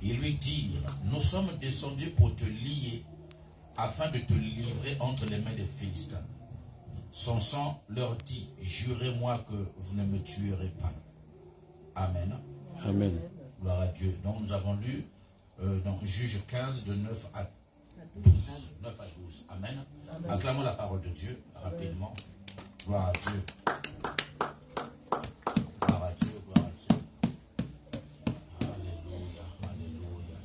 Ils lui dirent, nous sommes descendus pour te lier, afin de te livrer entre les mains des Philistins. Samson leur dit, jurez-moi que vous ne me tuerez pas. Amen. Amen. Gloire à Dieu. Donc nous avons lu dans Juge 15 de 9 à 12. 9 à 12. Amen. Amen. Acclamons la parole de Dieu rapidement. Gloire à Dieu. Gloire à Dieu, gloire à Dieu. Alléluia, alléluia.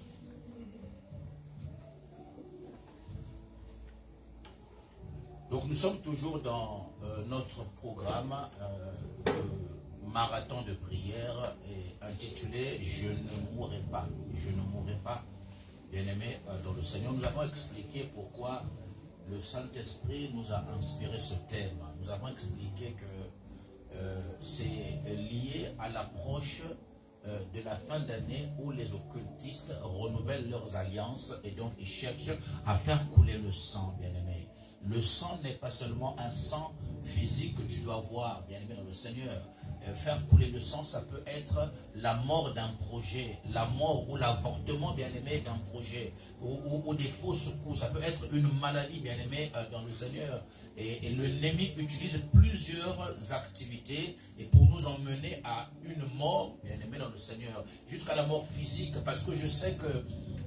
Donc nous sommes toujours dans notre programme marathon de prière et intitulé « Je ne mourrai pas ». Je ne mourrai pas, bien-aimés dans le Seigneur. Nous avons expliqué pourquoi le Saint-Esprit nous a inspiré ce thème. Nous avons expliqué que c'est lié à l'approche de la fin d'année où les occultistes renouvellent leurs alliances et donc ils cherchent à faire couler le sang, bien-aimés. Le sang n'est pas seulement un sang physique que tu dois voir, bien-aimé dans le Seigneur. Faire couler le sang, ça peut être la mort d'un projet, la mort ou l'avortement, bien-aimé, d'un projet, ou des fausses couches. Ça peut être une maladie, bien-aimé, dans le Seigneur. Et l'ennemi utilise plusieurs activités et pour nous emmener à une mort, bien-aimé, dans le Seigneur, jusqu'à la mort physique. Parce que je sais que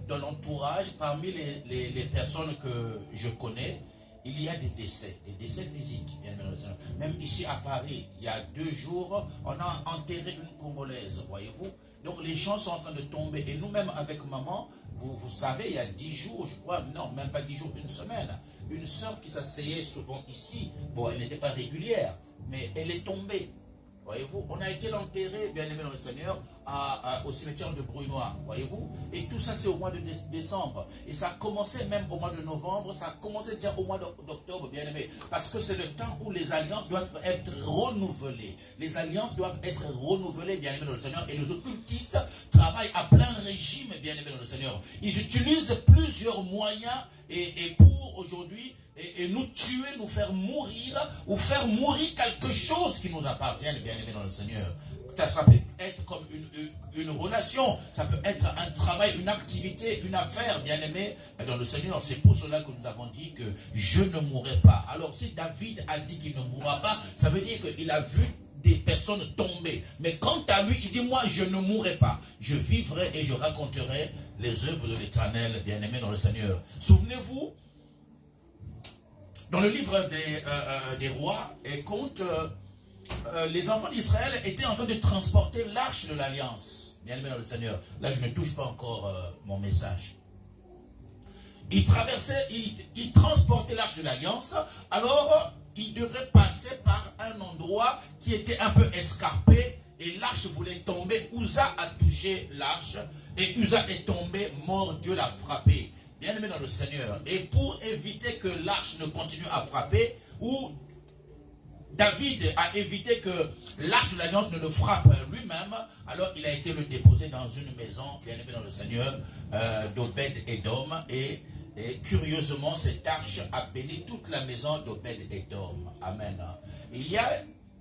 dans l'entourage, parmi les personnes que je connais, il y a des décès physiques. Même ici à Paris, il y a 2 jours, on a enterré une Congolaise, voyez-vous. Donc les gens sont en train de tomber. Et nous-mêmes avec maman, vous savez, il y a 10 jours, je crois, non, même pas 10 jours, une semaine, une sœur qui s'asseyait souvent ici, bon, elle n'était pas régulière, mais elle est tombée. Voyez-vous, on a été l'enterrer, bien aimé dans le Seigneur, au cimetière de Brunois, voyez-vous. Et tout ça, c'est au mois de décembre. Et ça a commencé même au mois de novembre, ça a commencé déjà au mois d'octobre, bien aimé. Parce que c'est le temps où les alliances doivent être renouvelées. Les alliances doivent être renouvelées, bien aimé dans le Seigneur. Et les occultistes travaillent à plein régime, bien aimé dans le Seigneur. Ils utilisent plusieurs moyens et pour aujourd'hui, et nous tuer, nous faire mourir, ou faire mourir quelque chose qui nous appartient, bien aimé dans le Seigneur. Ça peut être comme une relation, ça peut être un travail, une activité, une affaire, bien aimé dans le Seigneur. C'est pour cela que nous avons dit que je ne mourrai pas. Alors si David a dit qu'il ne mourra pas, ça veut dire qu'il a vu des personnes tomber. Mais quant à lui, il dit, moi je ne mourrai pas. Je vivrai et je raconterai les œuvres de l'Éternel, bien aimé dans le Seigneur. Souvenez-vous, dans le livre des rois et contes, les enfants d'Israël étaient en train de transporter l'arche de l'alliance. Bien aimé dans le Seigneur. Là, je ne touche pas encore mon message. Ils traversaient, ils transportaient l'arche de l'alliance. Alors, ils devaient passer par un endroit qui était un peu escarpé. Et l'arche voulait tomber. Uza a touché l'arche. Et Uza est tombé, mort, Dieu l'a frappé. Bien aimé dans le Seigneur. Et pour éviter que l'arche ne continue à frapper, ou David a évité que l'arche de l'alliance ne le frappe lui-même, alors il a été le déposé dans une maison, bien aimé dans le Seigneur, d'Obed-Édom. Et curieusement, cette arche a béni toute la maison d'Obed-Édom. Amen. Il y a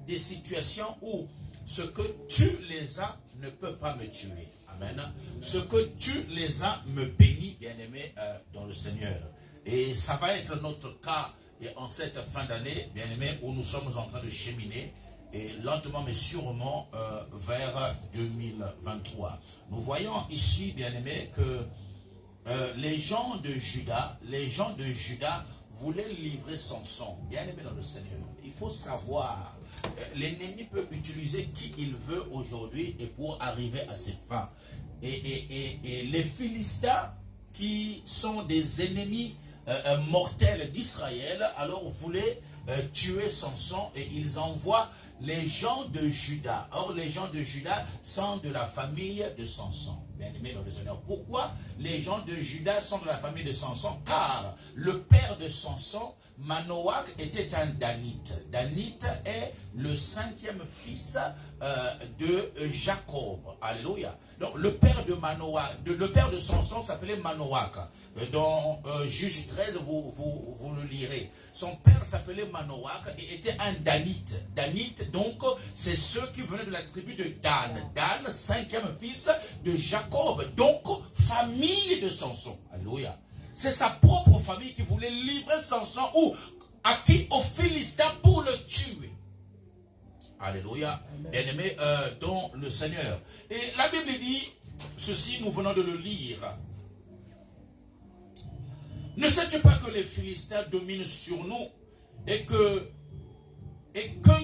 des situations où ce que tu les as ne peut pas me tuer. Amen. Ce que tu les as me bénit, bien-aimé, dans le Seigneur. Et ça va être notre cas et en cette fin d'année, bien-aimé, où nous sommes en train de cheminer, et lentement mais sûrement vers 2023. Nous voyons ici, bien-aimé, que les gens de Juda voulaient livrer Samson, bien-aimé dans le Seigneur. Il faut savoir, l'ennemi peut utiliser qui il veut aujourd'hui et pour arriver à ses fins. Et les Philistins, qui sont des ennemis mortels d'Israël, alors voulaient tuer Samson et ils envoient les gens de Juda. Or, les gens de Juda sont de la famille de Samson. Bien-aimé dans le Seigneur. Pourquoi les gens de Juda sont de la famille de Samson? Car le père de Samson, Manoach, était un Danite. Danite est le 5e fils de Jacob. Alléluia. Donc le père de Manoach, le père de Samson s'appelait Manoach. Dans Juge 13, vous le lirez. Son père s'appelait Manoach et était un Danite. Danite, donc, c'est ceux qui venaient de la tribu de Dan. Dan, 5e fils de Jacob. Donc, famille de Samson. Alléluia. C'est sa propre famille qui voulait livrer Samson ou acquis aux Philistins pour le tuer. Alléluia. Bien-aimé dans le Seigneur. Et la Bible dit ceci, nous venons de le lire. Ne sais-tu pas que les Philistins dominent sur nous et que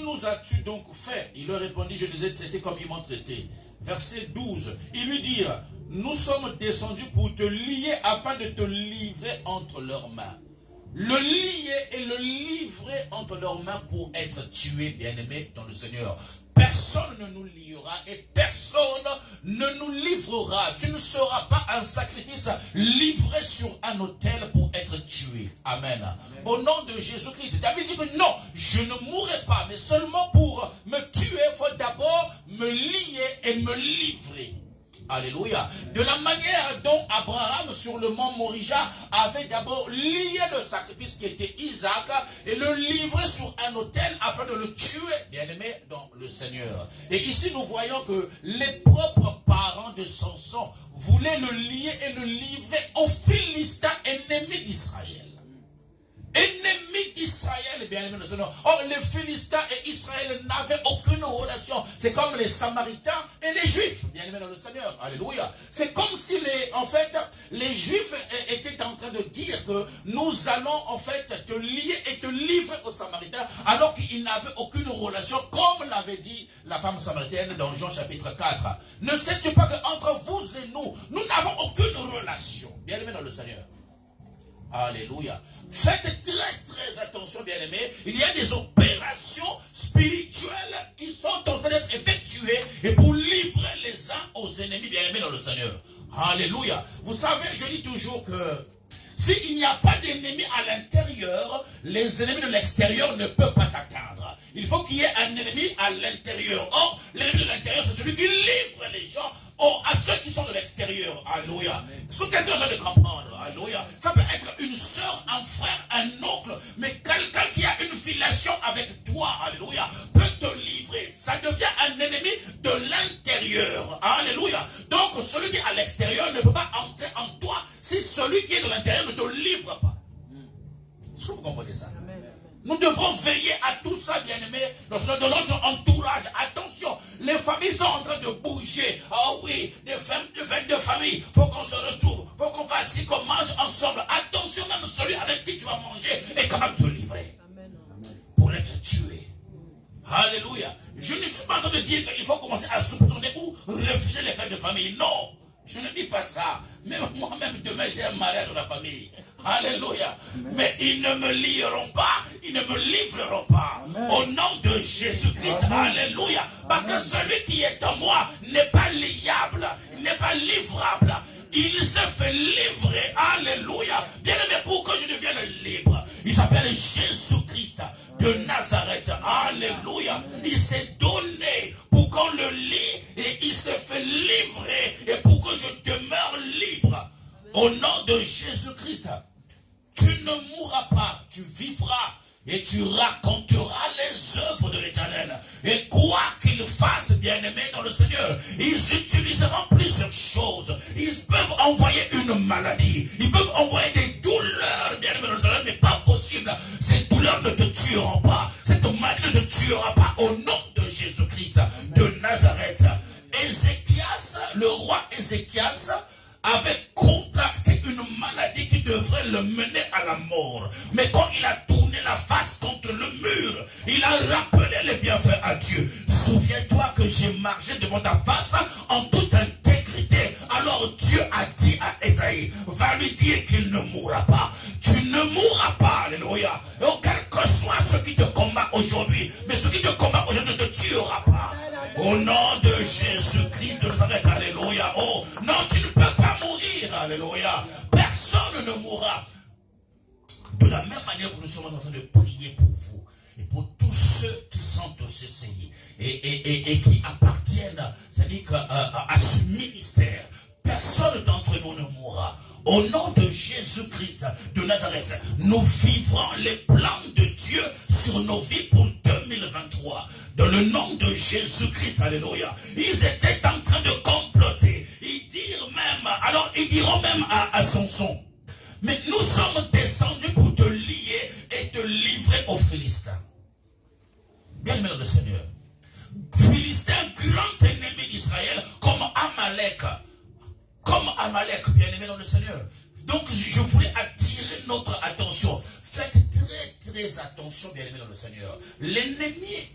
nous as-tu donc fait? Il leur répondit, je les ai traités comme ils m'ont traité. Verset 12, ils lui dirent, nous sommes descendus pour te lier afin de te livrer entre leurs mains. Le lier et le livrer entre leurs mains pour être tué, bien-aimé dans le Seigneur. Personne ne nous liera et personne ne nous livrera. Tu ne seras pas un sacrifice livré sur un autel pour être tué. Amen. Amen. Au nom de Jésus-Christ. David dit que non, je ne mourrai pas, mais seulement pour me tuer, il faut d'abord me lier et me livrer. Alléluia. De la manière dont Abraham sur le mont Morija avait d'abord lié le sacrifice qui était Isaac et le livré sur un autel afin de le tuer, bien-aimé dans le Seigneur. Et ici nous voyons que les propres parents de Samson voulaient le lier et le livrer aux Philistins ennemis d'Israël. Ennemis d'Israël, bien aimé le Seigneur. Or, les Philistins et Israël n'avaient aucune relation. C'est comme les Samaritains et les Juifs, bien aimé dans le Seigneur. Alléluia. C'est comme si les Juifs étaient en train de dire que nous allons en fait te lier et te livrer aux Samaritains, alors qu'ils n'avaient aucune relation, comme l'avait dit la femme samaritaine dans Jean chapitre 4. Ne sais-tu pas qu'entre vous et nous n'avons aucune relation, bien aimé dans le Seigneur. Alléluia. Faites très attention, bien-aimés. Il y a des opérations spirituelles qui sont en train d'être effectuées et pour livrer les uns aux ennemis, bien-aimés dans le Seigneur. Alléluia. Vous savez, je dis toujours que s'il n'y a pas d'ennemis à l'intérieur, les ennemis de l'extérieur ne peuvent pas t'atteindre. Il faut qu'il y ait un ennemi à l'intérieur. Or, l'ennemi de l'intérieur, c'est celui qui livre les gens à ceux qui sont de l'extérieur. Alléluia. Est-ce que quelqu'un doit le comprendre? Alléluia. Ça peut être une soeur, un frère, un oncle, mais quelqu'un qui a une filiation avec toi, alléluia, peut te livrer. Ça devient un ennemi de l'intérieur. Alléluia. Donc, celui qui est à l'extérieur ne peut pas entrer en toi si celui qui est de l'intérieur ne te livre pas. Est-ce que vous comprenez ça? Nous devons veiller à tout ça, bien-aimés, dans notre entourage. Attention, les familles sont en train de bouger. Oh oui, des fêtes de famille, il faut qu'on se retrouve, il faut qu'on fasse ci, qu'on mange ensemble. Attention, même celui avec qui tu vas manger est capable de te livrer. Amen. Pour être tué. Alléluia. Je ne suis pas en train de dire qu'il faut commencer à soupçonner ou refuser les fêtes de famille. Non, je ne dis pas ça. Même moi-même, demain, j'ai un mariage dans la famille. Alléluia. Mais ils ne me lieront pas. Ils ne me livreront pas. Amen. Au nom de Jésus-Christ. Alléluia. Parce que celui qui est en moi n'est pas liable. Il n'est pas livrable. Il se fait livrer. Alléluia. Bien aimé, pour que je devienne libre. Il s'appelle Jésus-Christ de Nazareth. Alléluia. Il s'est donné pour qu'on le lie et il se fait livrer et pour que je demeure libre. Au nom de Jésus-Christ, tu ne mourras pas, tu vivras et tu raconteras les œuvres de l'Éternel. Et quoi qu'ils fassent, bien-aimés dans le Seigneur, ils utiliseront plusieurs choses. Ils peuvent envoyer une maladie, ils peuvent envoyer des douleurs, bien-aimés dans le Seigneur, mais pas possible. Ces douleurs ne te tueront pas, cette maladie ne te tuera pas. Au nom de Jésus-Christ de Nazareth, Ézéchias, le roi Ézéchias, avait contracté une maladie qui devrait le mener à la mort. Mais quand il a tourné la face contre le mur, il a rappelé les bienfaits à Dieu. Souviens-toi que j'ai marché devant ta face en toute intégrité. Alors Dieu a dit à Esaïe, va lui dire qu'il ne mourra pas. Tu ne mourras pas, alléluia. Et quel que soit ce qui te combat aujourd'hui, mais ce qui te combat aujourd'hui ne te tuera pas. Au nom de Jésus-Christ de Nazareth, alléluia. Oh, non, tu ne peux pas mourir, alléluia. Personne ne mourra. De la même manière que nous sommes en train de prier pour vous et pour tous ceux qui sont au CCI et qui appartiennent, c'est-à-dire à ce ministère, personne d'entre nous ne mourra. Au nom de Jésus-Christ de Nazareth, nous vivrons les plans de Dieu sur nos vies pour 2023. Dans le nom de Jésus-Christ, alléluia. Ils étaient en train de comploter. Ils dirent même alors ils diront même à Samson, mais nous sommes descendus pour te lier et te livrer aux Philistins. Bien-aimé dans le Seigneur, Philistin, grand ennemi d'Israël, comme Amalek, bien-aimé dans le Seigneur. Donc je voulais attirer notre attention. Faites très très attention, bien-aimé dans le Seigneur. L'ennemi,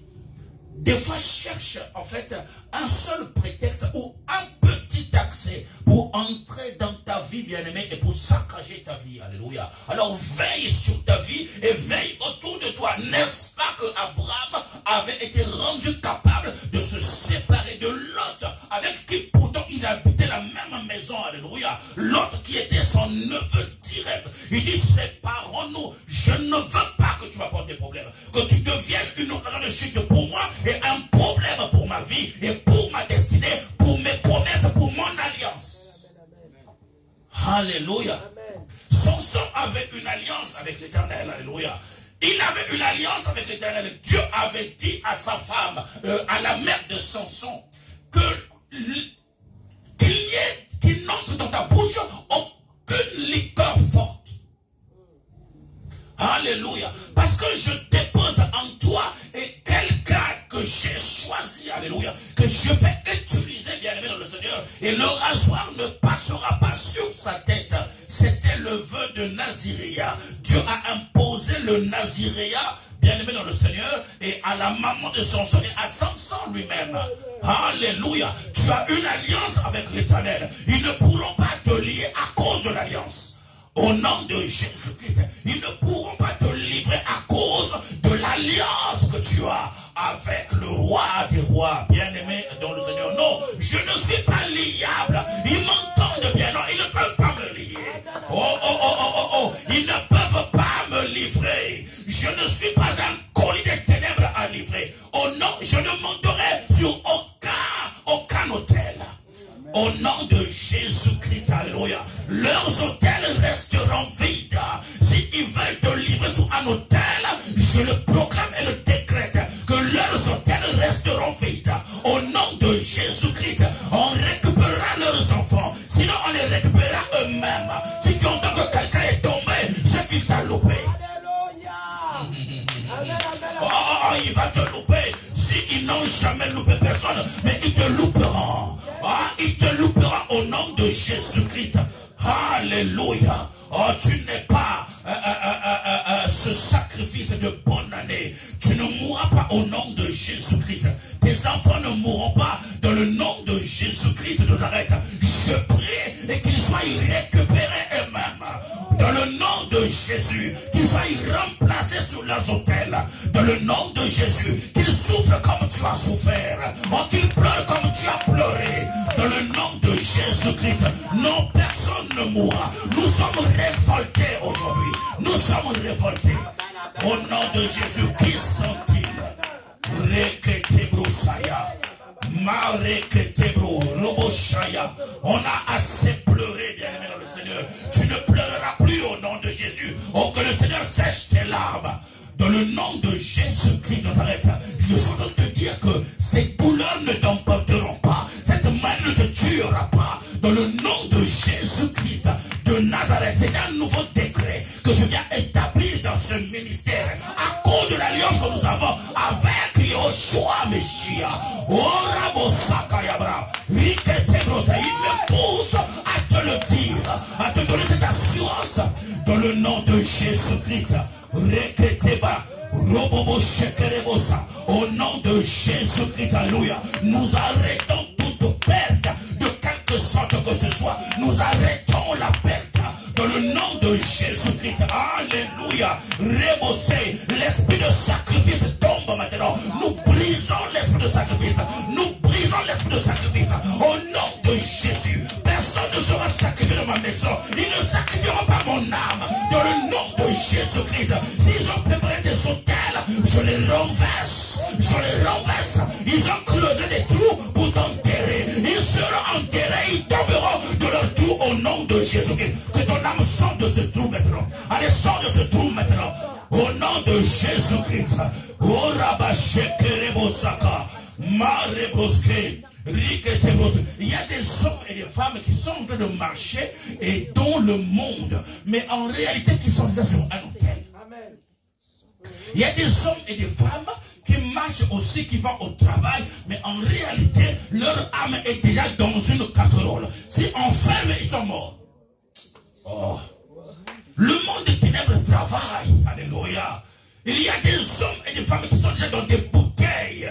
des fois, cherche en fait un seul prétexte ou un petit accès pour entrer dans ta vie, bien-aimé, et pour saccager ta vie. Alléluia. Alors veille sur ta vie et veille autour de toi. N'est-ce pas que Abraham avait été rendu capable de se séparer de Lot, avec qui pourtant il habitait la même maison. Alléluia. Lot qui était son neveu direct. Il dit, séparons-nous. Je ne veux pas que tu m'apportes des problèmes. Que tu deviennes une occasion de chute pour moi et un problème pour ma vie et pour ma destinée, pour mes promesses, pour mon alliance. Alléluia. Samson avait une alliance avec l'Éternel. Alléluia. Il avait une alliance avec l'Éternel. Dieu avait dit à sa femme, à la mère de Samson, qu'il n'entre dans ta bouche aucune liqueur forte. Alléluia. Parce que je dépose en toi et quelqu'un que j'ai choisi, alléluia, que je vais utiliser, bien-aimé dans le Seigneur, et le rasoir ne passera pas sur sa tête. C'était le vœu de Naziréa. Dieu a imposé le Naziréa, bien-aimé dans le Seigneur, et à la maman de Samson et à Samson lui-même. Alléluia. Tu as une alliance avec l'Éternel. Ils ne pourront pas te lier à cause de l'alliance. Au nom de Jésus-Christ, ils ne pourront pas te livrer à cause de l'alliance que tu as avec le roi des rois, bien-aimé dans le Seigneur. Non, je ne suis pas liable. Ils m'entendent bien. Non, ils ne peuvent pas me lier. Ils ne peuvent pas me livrer. Je ne suis pas un colis de ténèbres à livrer. Oh non, je ne monterai sur aucun hôtel. Au nom de Jésus-Christ, alléluia. Leurs hôtels resteront vides. S'ils veulent te livrer sur un hôtel, je le proclame et le décrète que leurs hôtels resteront vides. Au nom de Jésus-Christ, on récupérera leurs enfants. Sinon, on les récupérera eux-mêmes. Si tu entends que quelqu'un est tombé, c'est qu'il t'a loupé. Il va te louper. S'ils n'ont jamais loupé personne, mais ils te louperont. Il te loupera au nom de Jésus-Christ. Alléluia. Tu n'es pas ce sacrifice de bonne année. Tu ne mourras pas au nom de Jésus-Christ. Tes enfants ne mourront pas dans le nom de Jésus-Christ de Nazareth. Je prie et qu'ils soient récupérés eux-mêmes. Dans le nom de Jésus, qu'ils soient remplacés sur leurs autels. Dans le nom de Jésus, qu'ils souffrent comme tu as souffert. Qu'ils pleurent comme tu as pleuré. Dans le nom de Jésus-Christ, non, personne ne mourra. Nous sommes révoltés aujourd'hui. Nous sommes révoltés. Au nom de Jésus, qui sont-ils? On a assez pleuré, bien-aimé dans le Seigneur. Tu ne pleureras plus au nom de Jésus. Oh, que le Seigneur sèche tes larmes. Dans le nom de Jésus-Christ de Nazareth, je suis en train de te dire que ces douleurs ne t'emporteront pas. Cette main ne te tuera pas. Dans le nom de Jésus-Christ de Nazareth, c'est un nouveau décret que je viens établir dans ce ministère à cause de l'alliance que nous avons avec Yoshua Messia. Il me pousse à te le dire, à te donner cette assurance dans le nom de Jésus-Christ. Au nom de Jésus-Christ, alléluia, nous arrêtons toute perte de quelque sorte que ce soit. Nous arrêtons la perte dans le nom de Jésus-Christ. Alléluia. Rebossé, l'esprit de sacrifice tombe maintenant. Nous brisons l'esprit de sacrifice. Nous brisons l'esprit de sacrifice. Au nom de Jésus, personne ne sera sacrifié dans ma maison. Ils ne sacrifieront pas mon âme. Dans le nom de Jésus-Christ. S'ils ont préparé des autels, je les renverse. Je les renverse. Ils ont creusé des trous pour t'enterrer. Ils seront enterrés. Ils tomberont de leur trou au nom de Jésus-Christ. Que ton âme sorte de ce trou maintenant. Allez, sors de ce trou maintenant. Au nom de Jésus-Christ. Il y a des hommes et des femmes qui sont en train de marcher et dans le monde, mais en réalité qui sont déjà sur un hôtel. Il y a des hommes et des femmes qui marchent aussi, qui vont au travail, mais en réalité, leur âme est déjà dans une casserole. Si on ferme, ils sont morts. Oh. Le monde des ténèbres travaille. Alléluia. Il y a des hommes et des femmes qui sont déjà dans des bouteilles.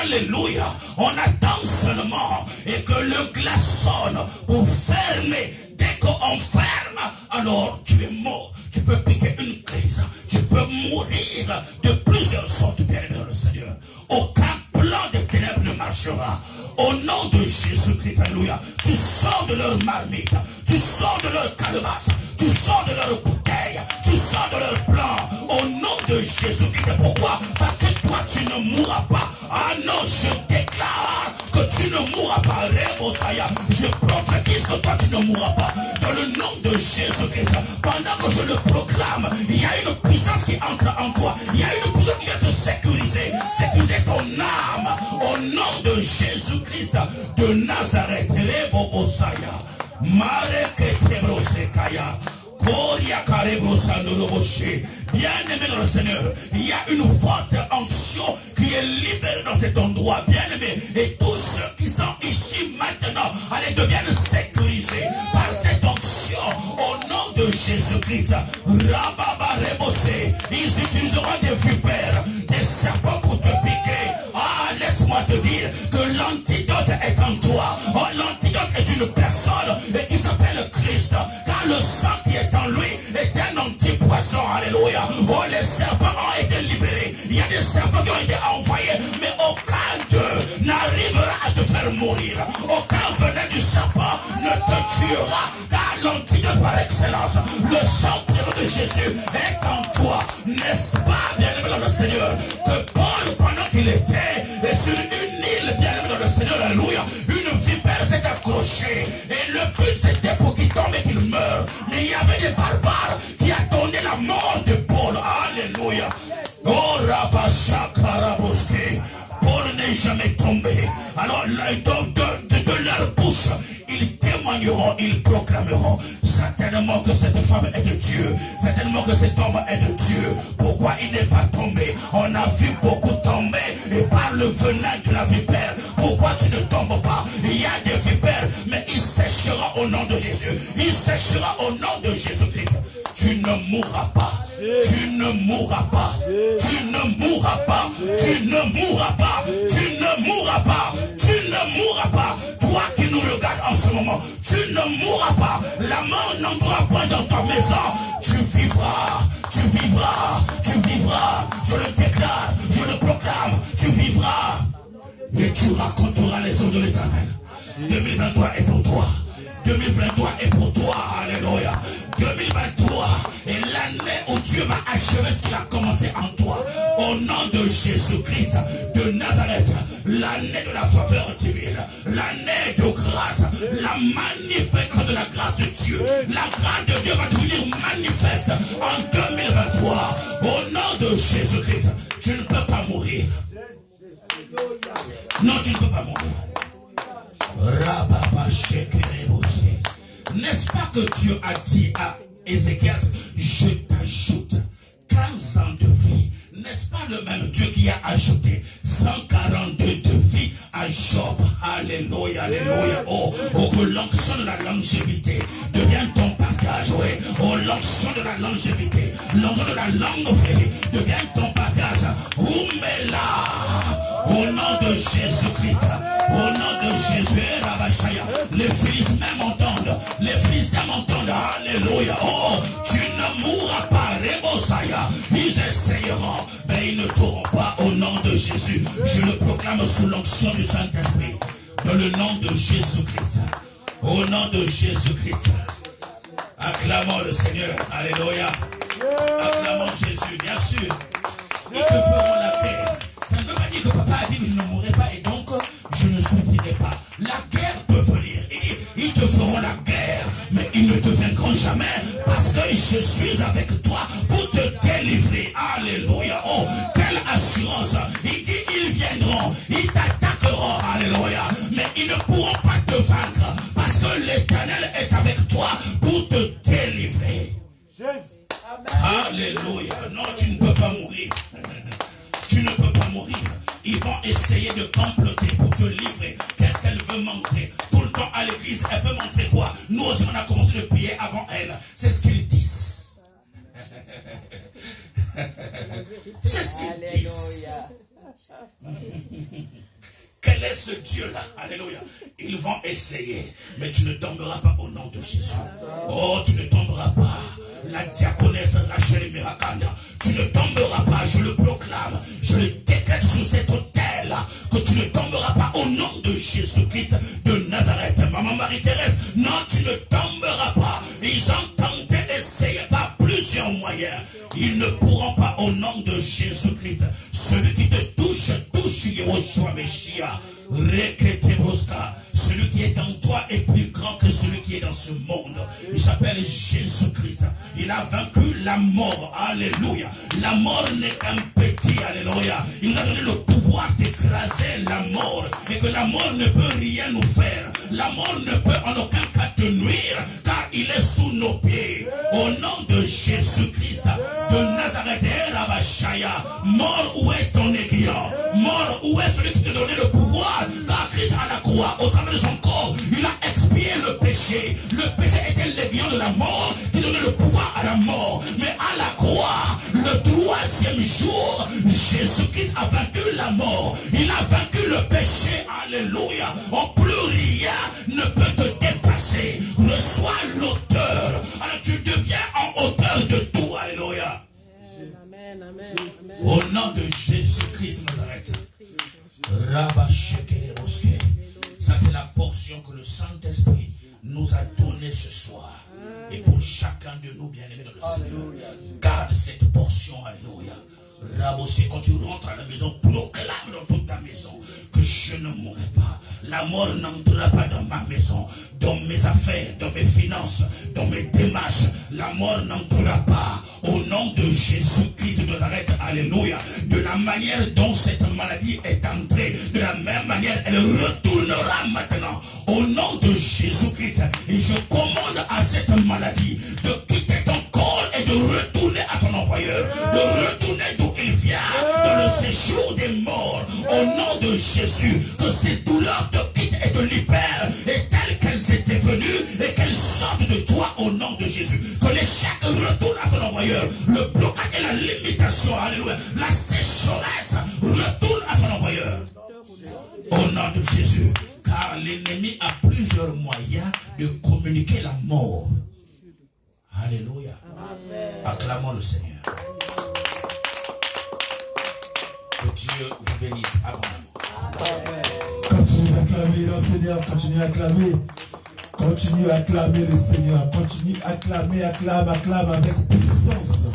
Alléluia. On attend seulement et que le glace sonne pour fermer. Dès qu'on ferme, alors tu es mort. Tu peux piquer une crise. Tu peux mourir de plusieurs sortes, bien aimé dans le Seigneur. Aucun plan des ténèbres ne marchera. Au nom de Jésus-Christ, alléluia. Tu sors de leur marmite. Tu sors de leur calebasse. Tu sors de leur bouteille. Tu sors de leur plan. Au nom de Jésus-Christ. Pourquoi? Parce que toi, tu ne mourras pas. Ah non, je déclare que tu ne mourras pas. Je prophétise que toi, tu ne mourras pas. Dans le nom de Jésus-Christ. Pendant que je le proclame, il y a une puissance qui entre en toi. Il y a une puissance qui vient te sécuriser. Sécuriser ton âme. Au nom de Jésus-Christ de Nazareth. Bien aimé dans le Seigneur, il y a une forte onction qui est libérée dans cet endroit, bien aimé. Et tous ceux qui sont ici maintenant, allez, deviennent sécurisés par cette onction au nom de Jésus-Christ. Ils utiliseront des vipères, des serpents pour te piquer. Ah, laisse-moi te dire que l'antidote est en toi. Oh, l'antidote est une personne et qui s'appelle Christ. Car le sang qui est en lui est un antipoison. Alléluia. Oh, les serpents ont été libérés. Il y a des serpents qui ont été envoyés, mais aucun d'eux n'arrivera à te faire mourir. Aucun venin du serpent ne te tuera. Car l'antidote par excellence, le sang de Jésus est en toi. N'est-ce pas, bien-aimé dans le Seigneur, que Paul, pendant qu'il était sur une île, bien-aimé dans le Seigneur, alléluia, une vipère s'est accrochée. Et le but c'était pour qu'il tombe et qu'il meure. Mais il y avait des barbares qui attendaient la mort de Paul. Alléluia. Oh, Rabashakaraboske. Paul n'est jamais tombé. Alors, de leur bouche, ils témoigneront, ils proclameront certainement que cette femme est de Dieu, certainement que cet homme est de Dieu. Pourquoi il n'est pas tombé? On a vu beaucoup tomber et par le venin de la vipère. Pourquoi tu ne tombes pas? Il y a des vipères, mais il séchera au nom de Jésus. Il séchera au nom de Jésus-Christ. Tu ne mourras pas. Tu ne mourras pas. Tu ne mourras pas. Tu ne mourras pas. Tu ne mourras pas. Tu ne mourras pas. Toi qui nous regardes en ce moment, tu ne mourras pas. La mort n'entrera pas dans ta maison. Tu vivras. Tu vivras. Tu vivras. Je le déclare. Je le proclame. Tu vivras. Et tu raconteras les œuvres de l'Éternel. 2023 est pour toi. 2023 est pour toi. Alléluia. 2023 est l'année où Dieu va achever ce qu'il a commencé en toi. Au nom de Jésus-Christ de Nazareth, l'année de la faveur divine, l'année de grâce, la manifestation de la grâce de Dieu. La grâce de Dieu va devenir manifeste en 2023. Au nom de Jésus-Christ, tu ne peux pas mourir. Non, tu ne peux pas mourir. N'est-ce pas que Dieu a dit à Ézéchias, je t'ajoute 15 ans de vie. N'est-ce pas le même Dieu qui a ajouté 142 de vie à Job? Alléluia, alléluia. Oh, que l'onction de la longévité devienne ton bagage. Oui. Oh, l'onction de la longévité, l'onction de la longue vie devienne ton bagage. Au nom de Jésus-Christ, au nom de Jésus, les Philistins m'entendent, les Philistins m'entendent, alléluia. Oh, tu ne mourras pas, Rebosaya. Ils essayeront, mais ils ne t'auront pas au nom de Jésus. Je le proclame sous l'onction du Saint-Esprit, dans le nom de Jésus-Christ, au nom de Jésus-Christ. Acclamons le Seigneur, alléluia. Acclamons Jésus, bien sûr. Ils te feront la guerre. Ça ne veut pas dire que papa a dit que je ne mourrai pas et donc je ne souffrirai pas. La guerre peut venir. Ils te feront la guerre. mais ils ne te vaincront jamais parce que je suis avec toi pour te délivrer. Alléluia. Oh, quelle assurance. Il dit, ils viendront, ils t'attaqueront. Alléluia. Mais ils ne pourront pas te vaincre parce que l'Éternel est avec toi pour te délivrer. Alléluia. Non, tu ne peux pas mourir. Tu ne peux pas mourir. Ils vont essayer de comploter pour te livrer. Qu'est-ce qu'elle veut montrer? Tout le temps à l'église, elle veut montrer quoi? Nous aussi, on a commencé le prier avant elle. C'est ce qu'ils disent. C'est ce qu'ils disent. Quel est ce Dieu-là? Alléluia. Ils vont essayer, mais tu ne tomberas pas au nom de Jésus. Oh, tu ne tomberas pas. La diaconesse Rachel Mirakanda, tu ne tomberas pas, je le proclame. Je le décrète sur cet autel que tu ne tomberas pas au nom de Jésus-Christ de Nazareth. Maman Marie-Thérèse, non, tu ne tomberas pas. Ils ont tenté d'essayer par plusieurs moyens. Ils ne pourront pas au nom de Jésus-Christ. Celui qui te touche, touche Yehoshua Meshiach. Celui qui est en toi est plus grand que celui qui est dans ce monde. Il s'appelle Jésus-Christ. Il a vaincu la mort. Alléluia. La mort n'est qu'un petit. Alléluia. Il nous a donné le pouvoir d'écraser la mort. Et que la mort ne peut rien nous faire. La mort ne peut en aucun cas te nuire. Car il est sous nos pieds. Au nom de Jésus-Christ de Nazareth et Rabashaya. Mort, où est ton aiguillon? Mort, où est celui qui t'a donné le pouvoir? Car Christ à la croix, au travers de son corps, il a expié le péché. Le péché était l'aiguillon de la mort qui donnait le pouvoir à la mort. Mais à la croix, le troisième jour, Jésus-Christ a vaincu la mort. Il a vaincu le péché. Alléluia. Oh, plus rien ne peut te dépasser. Reçois l'auteur. Alors tu deviens en hauteur de tout. Alléluia. Amen, amen, amen. Au nom de Jésus-Christ de Nazareth. Ça c'est la portion que le Saint-Esprit nous a donnée ce soir. Et pour chacun de nous, bien-aimés dans le Seigneur, garde cette portion. Alléluia. Rabossé, quand tu rentres à la maison, proclame dans toute ta maison que je ne mourrai pas. La mort n'entrera pas dans ma maison, dans mes affaires, dans mes finances, dans mes démarches. La mort n'entrera pas. Au nom de Jésus-Christ de Nazareth, alléluia. De la manière dont cette maladie est entrée, de la même manière, elle retournera maintenant. Au nom de Jésus-Christ. Et je commande à cette maladie de quitter ton corps et de retourner à son employeur. De retourner d'où il vient, dans le séjour des morts. Au nom de Jésus, que ces douleurs te quittent et te libèrent. Et telles qu'elles étaient venues, et qu'elles sortent de toi au nom de Jésus. Que l'échec retourne à son employeur. Le blocage et la limitation, alléluia. La sécheresse retourne à son employeur. Au nom de Jésus. Car l'ennemi a plusieurs moyens de communiquer la mort. Alléluia. Acclamons le Seigneur. Que Dieu vous bénisse abondamment. Continue d'acclamer le Seigneur, continue à acclamer. Continue à acclamer le Seigneur. Continue à acclamer, acclame avec puissance.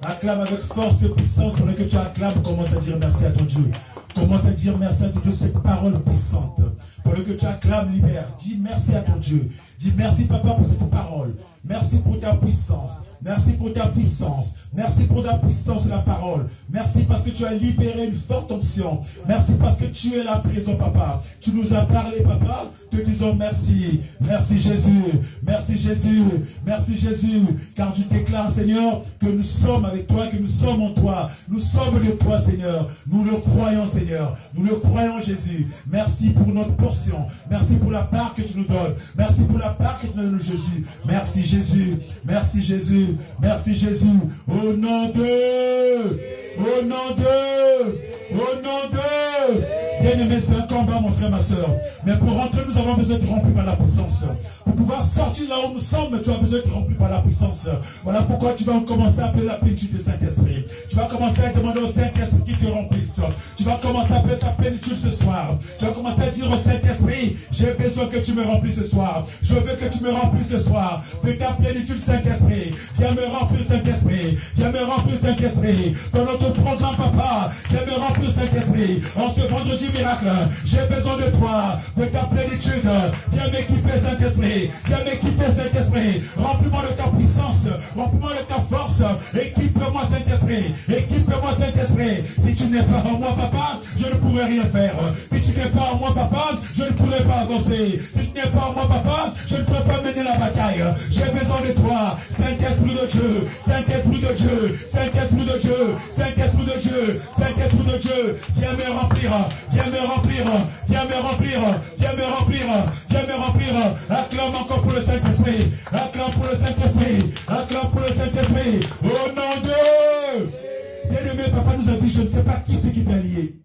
Acclame avec force et puissance. Pendant que tu acclames, commence à dire merci à ton Dieu. Commence à dire merci à ton Dieu, cette parole puissante. Pendant que tu acclames, libère. Dis merci à ton Dieu. Dis merci, Papa, pour cette parole. Merci pour ta puissance. Merci pour ta puissance. Merci pour ta puissance de la parole. Merci parce que tu as libéré une forte onction. Merci parce que tu es là présent, Papa. Tu nous as parlé, Papa. Te disons merci. Merci Jésus. Merci Jésus. Merci Jésus. Car tu déclares, Seigneur, que nous sommes avec toi, que nous sommes en toi. Nous sommes de toi, Seigneur. Nous le croyons, Seigneur. Nous le croyons, Jésus. Merci pour notre portion. Merci pour la part que tu nous donnes. Merci pour la part que tu nous donnes, Jésus. Merci Jésus. Merci Jésus. Merci Jésus. Au nom de... Au nom de... Au nom de... Bien-aimé, c'est un combat, mon frère, ma soeur. Mais pour rentrer, nous avons besoin d'être remplis par la puissance. Pour pouvoir sortir là où nous sommes, tu as besoin d'être rempli par la puissance. Voilà pourquoi tu vas commencer à appeler la plénitude du Saint-Esprit. Tu vas commencer à demander au Saint-Esprit qu'il te remplisse. Tu vas commencer à appeler sa plénitude ce soir. Tu vas commencer à dire au Saint-Esprit, j'ai besoin que tu me remplisses ce soir. Je veux que tu me remplisses ce soir. De ta plénitude, Saint-Esprit. Viens me remplir, Saint-Esprit. Viens me remplir, Saint-Esprit. Dans notre programme, Papa, viens me remplir, Saint-Esprit. En ce vendredi miracle, j'ai besoin de toi, de ta plénitude. Viens m'équiper, Saint-Esprit. Viens m'équiper, Saint-Esprit. Saint-Esprit. Remplis-moi de ta puissance. Remplis-moi de ta force. Équipe-moi, Saint-Esprit. Équipe-moi, Saint-Esprit. Si tu n'es pas en moi, papa, je ne pourrai rien faire. Si tu n'es pas en moi, papa, je ne pourrai pas avancer. Si tu n'es pas en moi, papa, je ne pourrai pas mener la bataille. J'ai besoin de toi, Saint-Esprit de Dieu. Saint-Esprit de Dieu. Saint-Esprit de Dieu. Saint-Esprit de Dieu. Saint-Esprit de Dieu. Viens me remplir. Viens me remplir. Viens me remplir. Viens me remplir. Viens me remplir. Acclame encore pour le Saint-Esprit. Acclame pour le Saint-Esprit. Acclame pour le Saint-Esprit. Au nom de... Bien-aimé, papa nous a dit, je ne sais pas qui c'est qui t'a lié.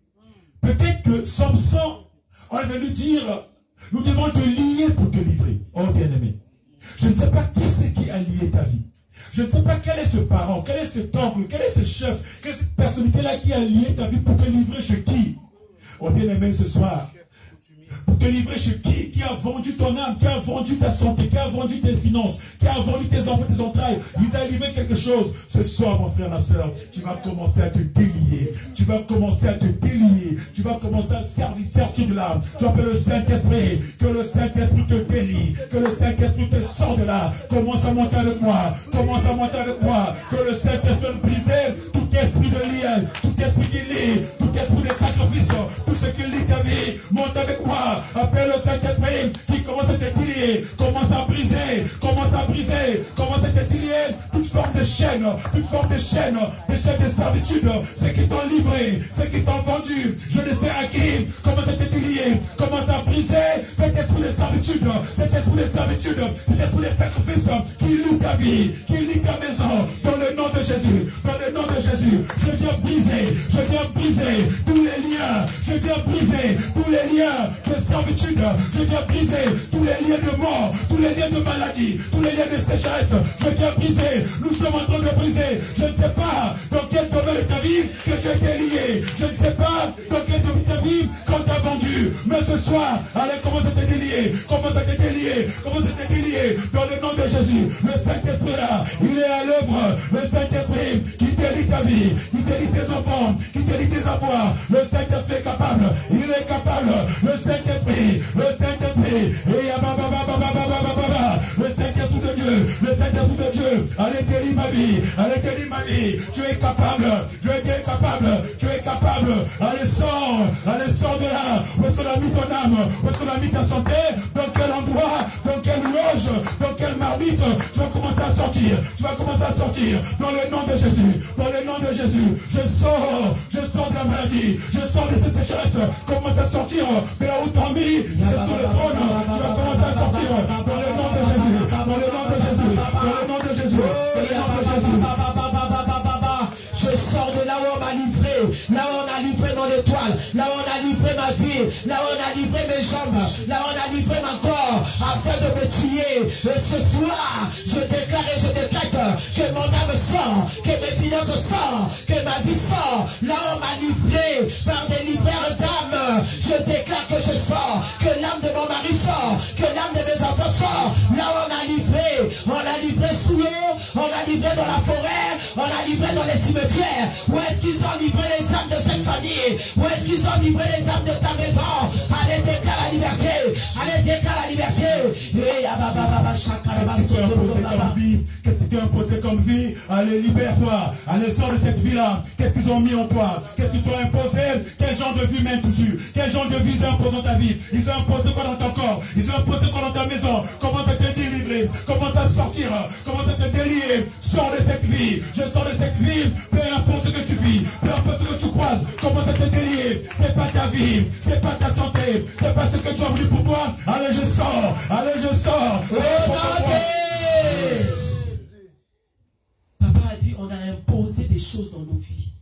Peut-être que Samson, on va lui dire, nous devons te lier pour te livrer. Oh bien-aimé, je ne sais pas qui c'est qui a lié ta vie. Je ne sais pas quel est ce parent, quel est cet oncle, quel est ce chef, quelle est cette personnalité-là qui a lié ta vie pour te livrer chez qui? Oh bien-aimé, ce soir, pour te livrer chez qui a vendu ton âme, qui a vendu ta santé, qui a vendu tes finances, qui a vendu tes enfants, tes entrailles. Ils ont livré quelque chose. Ce soir, mon frère, ma soeur, tu vas commencer à te délier. Tu vas commencer à te délier. Tu vas commencer à sortir de là. Tu appelles le Saint-Esprit. Que le Saint-Esprit te délie. Que le Saint-Esprit te sort de là. Commence à monter avec moi. Commence à monter avec moi. Que le Saint-Esprit brise tout esprit de lien, tout esprit qui lie, tout esprit de sacrifice, tout ce qui lie ta vie. Monte avec moi. Appelle le Saint-Esprit qui commence à te délier, commence à briser, commence à briser, commence à te délier toute forme de chaîne, des chaînes de servitude, ceux qui t'ont livré, ceux qui t'ont vendu, je ne sais à qui, commence à te délier, commence à briser cet esprit de servitude, cet esprit de sacrifice qui lie ta vie, qui lie ta maison, dans le nom de Jésus, dans le nom de Jésus, je viens briser tous les liens, je viens briser tous les liens de servitude, je viens briser tous les liens de mort, tous les liens de maladie, tous les liens de sécheresse, je viens briser, nous sommes en train de briser, je ne sais pas dans quel domaine de ta vie que tu as été lié, je ne sais pas dans quel domaine de ta vie qu'on t'a vendu, mais ce soir, allez, commence à te délier, commence à te délier, commence à te délier, dans le nom de Jésus, le Saint-Esprit là, il est à l'œuvre, le Saint-Esprit qui délie ta vie, qui délie tes enfants, qui délie tes avoirs, le Saint-Esprit est capable, il est capable, le Saint-Esprit, et le Saint-Esprit de Dieu, le Saint-Esprit de Dieu, allez délie ma vie, tu es capable, allez sors de là, où est-ce qu'on a mis ton âme, où est-ce qu'on a mis ta santé, dans quel endroit, dans quelle loge, dans quelle marmite, tu vas commencer à sortir, dans le nom de Jésus, je sors de la maladie, je sors de ces sécheresses, commence à sortir de là où t'as mis, c'est sur le trône, tu vas commencer à sortir, dans le nom de Jésus, dans le nom de Jésus, dans le nom de Jésus, dans le nom de Jésus. Je sors de là où on m'a livré, là où on a livré mon étoile, là où on a livré ma vie, là où on a livré mes jambes, là où on a livré mon corps, afin de me tuer. Et ce soir, je déclare et je décrète que mon âme sort, que mes finances sortent, que ma vie sort, là où on m'a livré par des livreurs d'âme. Je déclare que je sors, que l'âme de mon mari sort, que l'âme de mes enfants sort, là où on a livré sous l'eau, on a livré dans la forêt, on a livré dans les cimetières. Où est-ce qu'ils ont livré les âmes de cette famille? Où est-ce qu'ils ont livré les âmes de ta maison? Allez, déclare la liberté. Allez, déclare la liberté. Qu'est-ce que tu as imposé comme vie? Allez, libère-toi. Allez, sors de cette vie-là. Qu'est-ce qu'ils ont mis en toi? Qu'est-ce qu'ils t'ont imposé? Quel genre de vie mène toujours? Quel genre de vie ils ont imposé dans ta vie? Ils ont imposé quoi dans ton corps? Ils ont imposé quoi dans ta maison? Commence à te délivrer. Commence à sortir. Commence à te délier. Sors de cette vie. Je sors de cette vie. Peu importe ce que tu vis, peu importe ce que tu croises, commence à te délier. C'est pas ta vie, c'est pas ta santé, c'est pas ce que tu as voulu pour toi. Allez, je sors. Papa a dit, on a imposé des choses dans nos vies.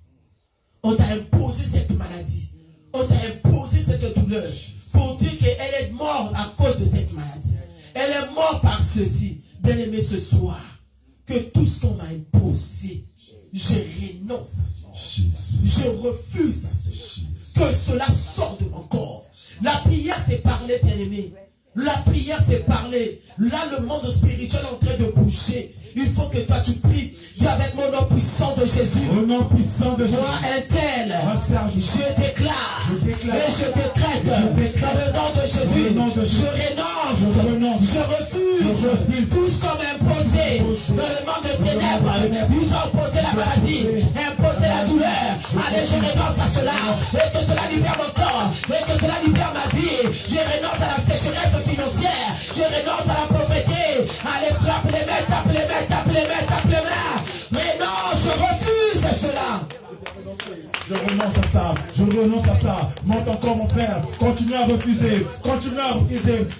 On t'a imposé cette maladie. On t'a imposé cette douleur pour dire qu'elle est morte à cause de cette maladie. Elle est morte par ceci. Bien-aimé, ce soir, que tout ce qu'on m'a imposé, je renonce à cela. Je refuse à cela. Que cela sorte de mon corps. La prière, c'est parler, bien-aimé. La prière, c'est parler. Là, le monde spirituel est en train de bouger. Il faut que toi, tu pries. Tu avec mon nom puissant de Jésus. Au nom puissant de Jésus. Moi, un tel, je déclare et je décrète dans le nom de Jésus. Je renonce, je refuse tout ce qu'on m'a imposé dans le monde de ténèbres. Ils ont imposé la maladie, imposé la douleur. Allez, je renonce à cela et que cela libère mon corps et que cela libère ma vie. Je renonce à la sécheresse financière. Je renonce à la pauvreté. Allez, frappe les mains, tape les mains, tape les mains, tape les mains. Mais non, je refuse cela. Je renonce à ça, je renonce à ça. Monte encore mon frère, continue à refuser,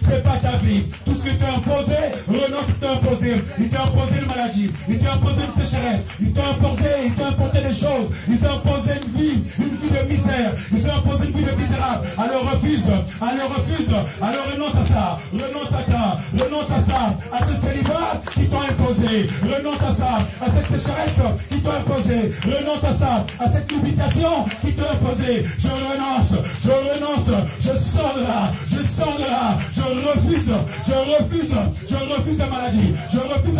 c'est pas ta vie. Tout ce que tu as imposé, renonce à t'a imposé. Il t'a imposé une maladie, il t'a imposé une sécheresse, il t'a imposé des choses, il t'a imposé une vie de misère, il t'a imposé une vie de misérable. Alors refuse, alors renonce à ça, renonce à ça, à ce célibat qui t'a imposé, renonce à ça, à cette sécheresse qui t'a imposé, renonce à ça, à cette limitation qui t'a imposé. Je renonce, je sors de là, je refuse la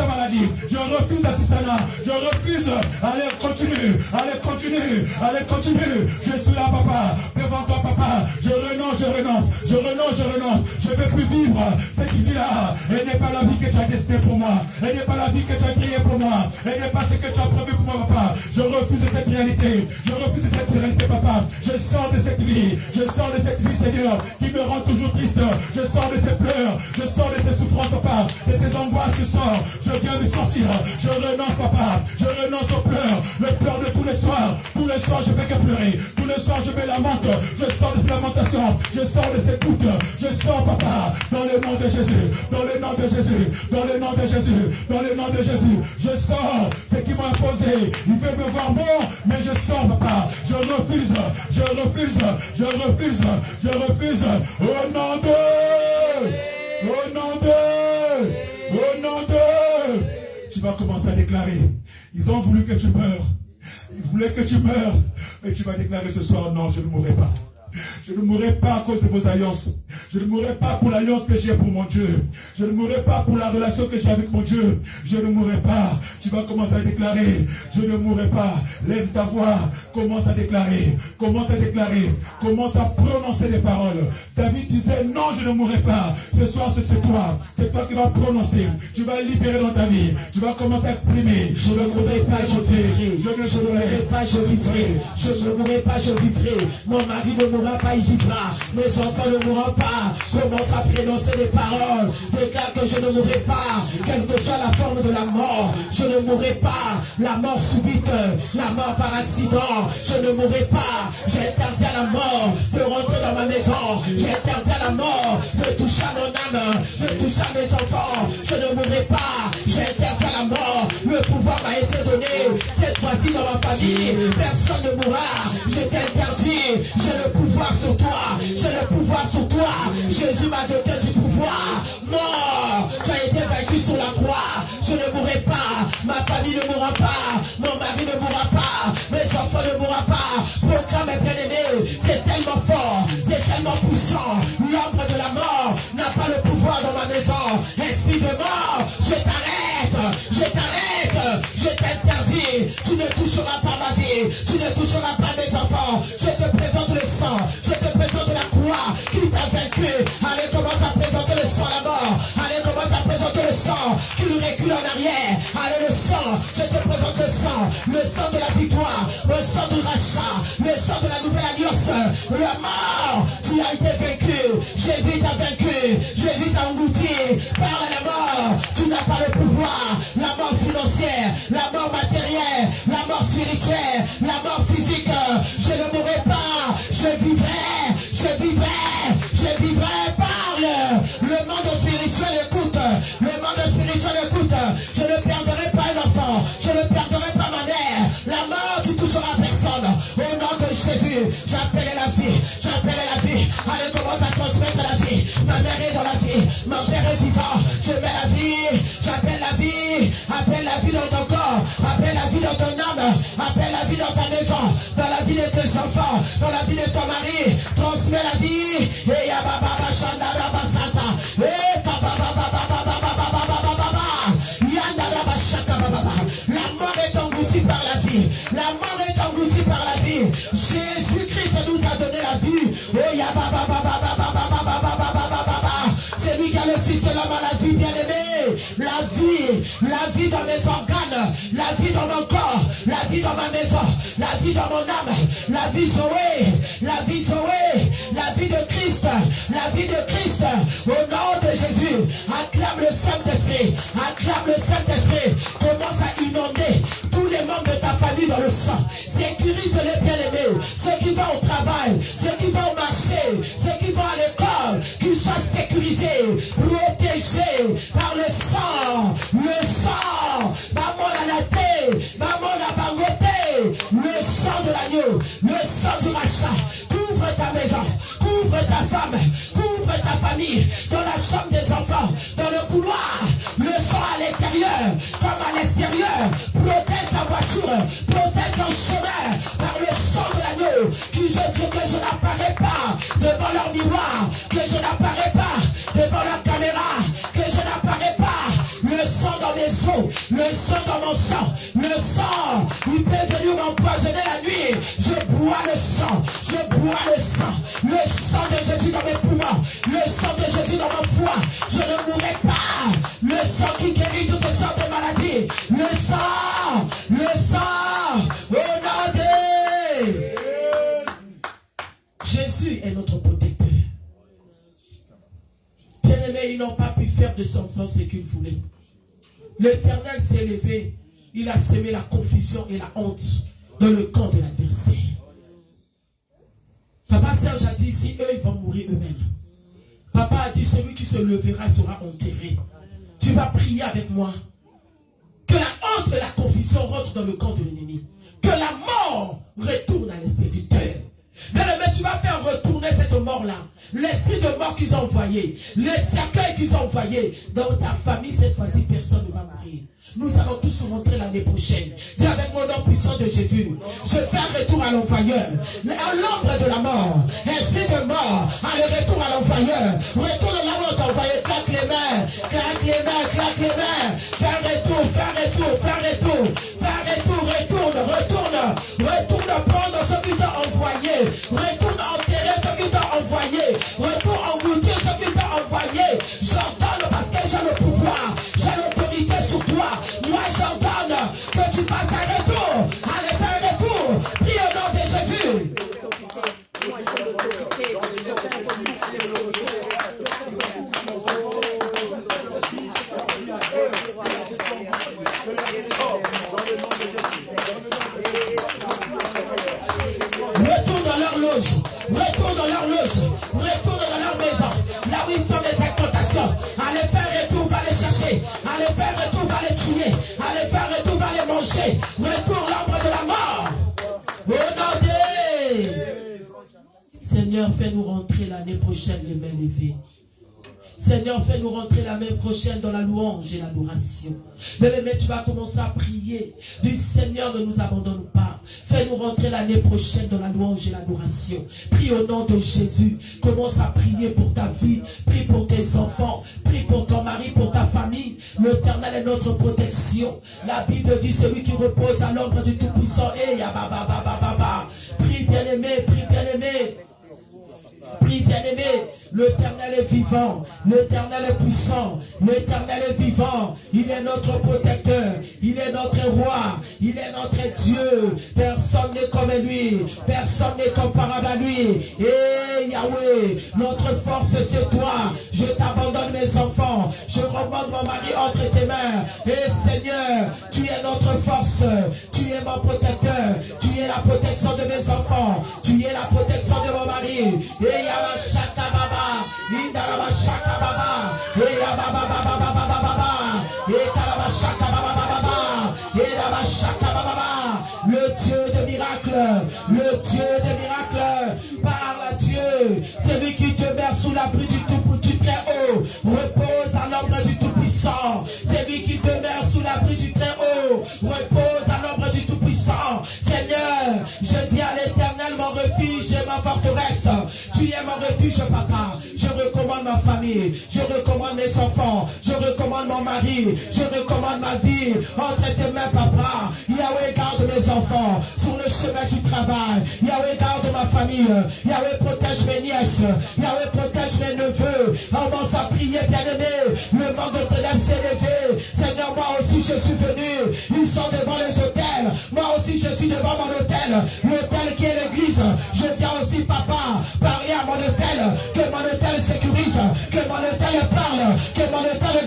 maladie, je refuse l'assistance, je refuse. Allez, continue, je suis là, papa, devant toi, papa, je renonce, je ne veux plus vivre cette vie-là. Elle n'est pas la vie que tu as destinée pour moi, elle n'est pas la vie que tu as créée pour moi, elle n'est pas ce que tu as prévu pour moi, papa. Je refuse cette réalité, papa. Je sors de cette vie, Seigneur, qui me rend toujours triste. Je sors de ces pleurs, je sors de ces souffrances, papa, de ces angoisses, je viens de sortir. Je renonce, papa, je renonce aux pleurs, le pleurs de tous les soirs. Tous les soirs, je fais que pleurer. Tous les soirs, je me lamente. Je sors de ces lamentations, je sors de ces doutes. Je sors, papa, dans le nom de Jésus, dans le nom de Jésus, dans le nom de Jésus, dans le nom de Jésus. Je sors, ce qui m'a imposé. Il veut me voir mort, mais je sors, papa. Je refuse. Au nom de. Tu vas commencer à déclarer. Ils ont voulu que tu meurs. Ils voulaient que tu meurs. Mais tu vas déclarer ce soir, non, je ne mourrai pas. Je ne mourrai pas à cause de vos alliances. Je ne mourrai pas pour l'alliance que j'ai pour mon Dieu. Je ne mourrai pas pour la relation que j'ai avec mon Dieu. Je ne mourrai pas. Tu vas commencer à déclarer. Je ne mourrai pas. Lève ta voix. Commence à déclarer. Commence à prononcer les paroles. David disait non, je ne mourrai pas. Ce soir, c'est toi. C'est toi qui vas prononcer. Tu vas libérer dans ta vie. Tu vas commencer à exprimer. Je ne mourrai pas, je vivrai. Je ne mourrai pas, je vivrai. Je ne mourrai pas, je vivrai. Mon mari ne mourra pas, il vivra. Mes enfants ne mourront pas. Commence à prononcer des paroles. Déclare que je ne mourrai pas. Quelle que soit la forme de la mort, je ne mourrai pas. La mort subite, la mort par accident, je ne mourrai pas. J'interdis à la mort de rentrer dans ma maison. J'interdis à la mort de toucher à mon âme, de toucher à mes enfants. Je ne mourrai pas. J'interdis à la mort. Le pouvoir m'a été donné. Cette fois-ci dans ma famille, personne ne mourra. Je t'interdis. J'ai le pouvoir sur toi. J'ai le pouvoir sur toi. Jésus m'a donné du pouvoir. Mort, tu as été vaincu sur la croix. Je ne mourrai pas. Ma famille ne mourra pas. Mon mari ne mourra pas. Mes enfants ne mourront pas. Proclame, mes bien-aimés, c'est tellement fort, c'est tellement puissant. L'ombre de la mort n'a pas le pouvoir dans ma maison. Esprit de mort, je t'arrête. Je t'interdis. Tu ne toucheras pas ma vie. Tu ne toucheras pas mes enfants. Je te présente le sang. Je te présente la croix qui t'a vaincu. Allez, commence à présenter le sang à la mort. Allez, commence à présenter le sang qui nous recule en arrière. Allez, le sang. Je te présente le sang de la victoire, le sang du rachat, le sang de la nouvelle alliance. La mort, tu as été vaincu. Jésus t'a vaincu. Jésus t'a englouti. Parle à la mort. Tu n'as pas le pouvoir. La mort financière, la mort matérielle, la mort spirituelle, la mort physique. Je ne mourrai pas. Je vivrai. Parle. Le monde spirituel écoute. Je ne perdrai pas un enfant. Je ne perdrai pas ma mère. La mort, tu toucheras personne. Au nom de Jésus, j'appelle la vie. Allez, commence à transmettre la vie. Ma mère est dans la vie. Mon père est vivant. Je mets la vie. J'appelle la vie. Appelle la vie dans ton corps. Appelle la vie dans ton âme. Appelle la vie dans ta maison. Dans la vie de tes enfants. Dans la vie de ton mari. Transmets la vie. Et yababa chandara basanta. Et kababa. La mort est La mort est engloutie par la vie. Jésus-Christ nous a donné la vie. Oh, ya ba ba ba ba ba ba ba ba ba ba ba ba ba ba. C'est lui qui a le Fils de l'homme à la vie, bien-aimé. La vie dans mes organes, la vie dans mon corps, la vie dans ma maison, la vie dans mon âme, la vie Zoé, la vie Zoé, la vie de Christ, la vie de Christ. Au nom de Jésus, acclame le Saint-Esprit, acclame le Saint-Esprit. Commence à inonder tous les membres de ta famille dans le sang. Sécurise les bien-aimés, ceux qui vont au travail, ceux qui vont au marché, ceux qui vont à l'école, qu'ils soient sécurisés, protégés par le sang, maman la laté, maman la bangoté, le sang de l'agneau, le sang du rachat. Couvre ta maison, couvre ta femme, couvre ta famille, dans la chambre des enfants, dans le couloir, le sang à l'intérieur comme à l'extérieur. Protège ta voiture, protège ton chemin par le sang de l'agneau. Que je n'apparais pas devant leur miroir, que je n'apparais pas devant leur caméra, que je n'apparais pas. Le sang dans mes os, le sang dans mon sang, le sang, il peut venir m'empoisonner la nuit. Je bois le sang, le sang de Jésus dans mes poumons, le sang de Jésus dans mon foie. Je ne mourrai pas. Le sang qui guérit toutes sortes de maladies. Le sang, au nom de Jésus est notre protecteur. Bien-aimés, ils n'ont pas pu faire de son sang ce qu'ils voulaient. L'Éternel s'est élevé, il a sémé la confusion et la honte dans le camp de l'adversaire. Papa Serge a dit ici, eux ils vont mourir eux-mêmes. Papa a dit, celui qui se levera sera enterré. Tu vas prier avec moi. Que la honte et la confusion rentrent dans le camp de l'ennemi. Que la mort retourne à l'expéditeur. Mais tu vas faire retourner cette mort-là. L'esprit de mort qu'ils ont envoyé, les cercueils qu'ils ont envoyés, dans ta famille, cette fois-ci, personne ne va mourir. Nous allons tous rentrer l'année prochaine. Dis avec mon nom puissant de Jésus, je fais un retour à l'envoyeur, à l'ombre de la mort. Esprit de mort, allez, retour à l'envoyeur. Retourne là où on t'a envoyé, claque les mains, claque les mains, claque les mains. Fais un retour, fais un retour, fais un retour, fais un retour, retourne prendre ceux qui t'ont envoyé, retourne enterrer ceux qui t'ont envoyé, retourne engloutir ceux qui t'ont envoyé. J'ordonne parce que j'ai le pouvoir, j'ai l'autorité sur toi. Moi j'ordonne que tu fasses un retour. Allez, fais un retour. Prie au nom de Jésus. Retourne dans leur loge, retourne dans leur loge, retourne dans leur maison, là où ils font des incantations. Allez faire retour, va les chercher. Allez faire retour, va les tuer. Allez faire retour, va les manger. Retour l'ombre de la mort. Au nom de Seigneur, fais-nous rentrer l'année prochaine les mains levées. Seigneur, fais-nous rentrer l'année prochaine dans la louange et l'adoration. Mais tu vas commencer à prier. Dis Seigneur, ne nous abandonne pas. Fais-nous rentrer l'année prochaine dans la louange et l'adoration. Prie au nom de Jésus. Commence à prier pour ta vie. Prie pour tes enfants. Prie pour ton mari, pour ta famille. L'Éternel est notre protection. La Bible dit celui qui repose à l'ombre du Tout-Puissant. Prie bien-aimé, prie bien-aimé. Prie bien-aimé, l'Éternel est vivant, l'Éternel est puissant, l'Éternel est vivant, il est notre protecteur, il est notre roi, il est notre Dieu, personne n'est comme lui, personne n'est comparable à lui. Et Yahweh, notre force c'est toi, je t'abandonne mes enfants, je remonte mon mari entre tes mains. Et Seigneur, tu es notre force, tu es mon protecteur, tu es la protection de mes enfants, tu es la protection de mon mari. Et Yahweh Shaka Baba, Indaraba Shaka Baba, et Baba Baba Baba Baba, et Karaba Shaka Baba Baba, et Baba Shaka Baba, le Dieu de miracles, le Dieu de miracles, parle à Dieu, celui qui demeure sous l'abri du Très-Haut, repose à l'ombre du Tout-Puissant, celui qui demeure sous l'abri du Très-Haut, repose à l'ombre du Tout-Puissant. Seigneur, je dis à l'Éternel mon refuge et ma forteresse, tu es mon refuge, papa, je recommande ma famille, je recommande mes enfants, je recommande mon mari, je recommande ma vie entre tes mains, papa. Yahweh, garde mes enfants sur le chemin du travail. Yahweh, garde ma famille. Yahweh, protège mes nièces. Yahweh, protège mes neveux. Commence à prier, bien-aimé. Le manque de ténèbres s'est levé. Seigneur, moi aussi je suis venu. Ils sont devant les autels. Moi aussi je suis devant mon autel. L'autel qui est l'église. Je viens aussi, papa, parler à mon autel. Que mon autel sécurise. Que mon autel parle. Que mon autel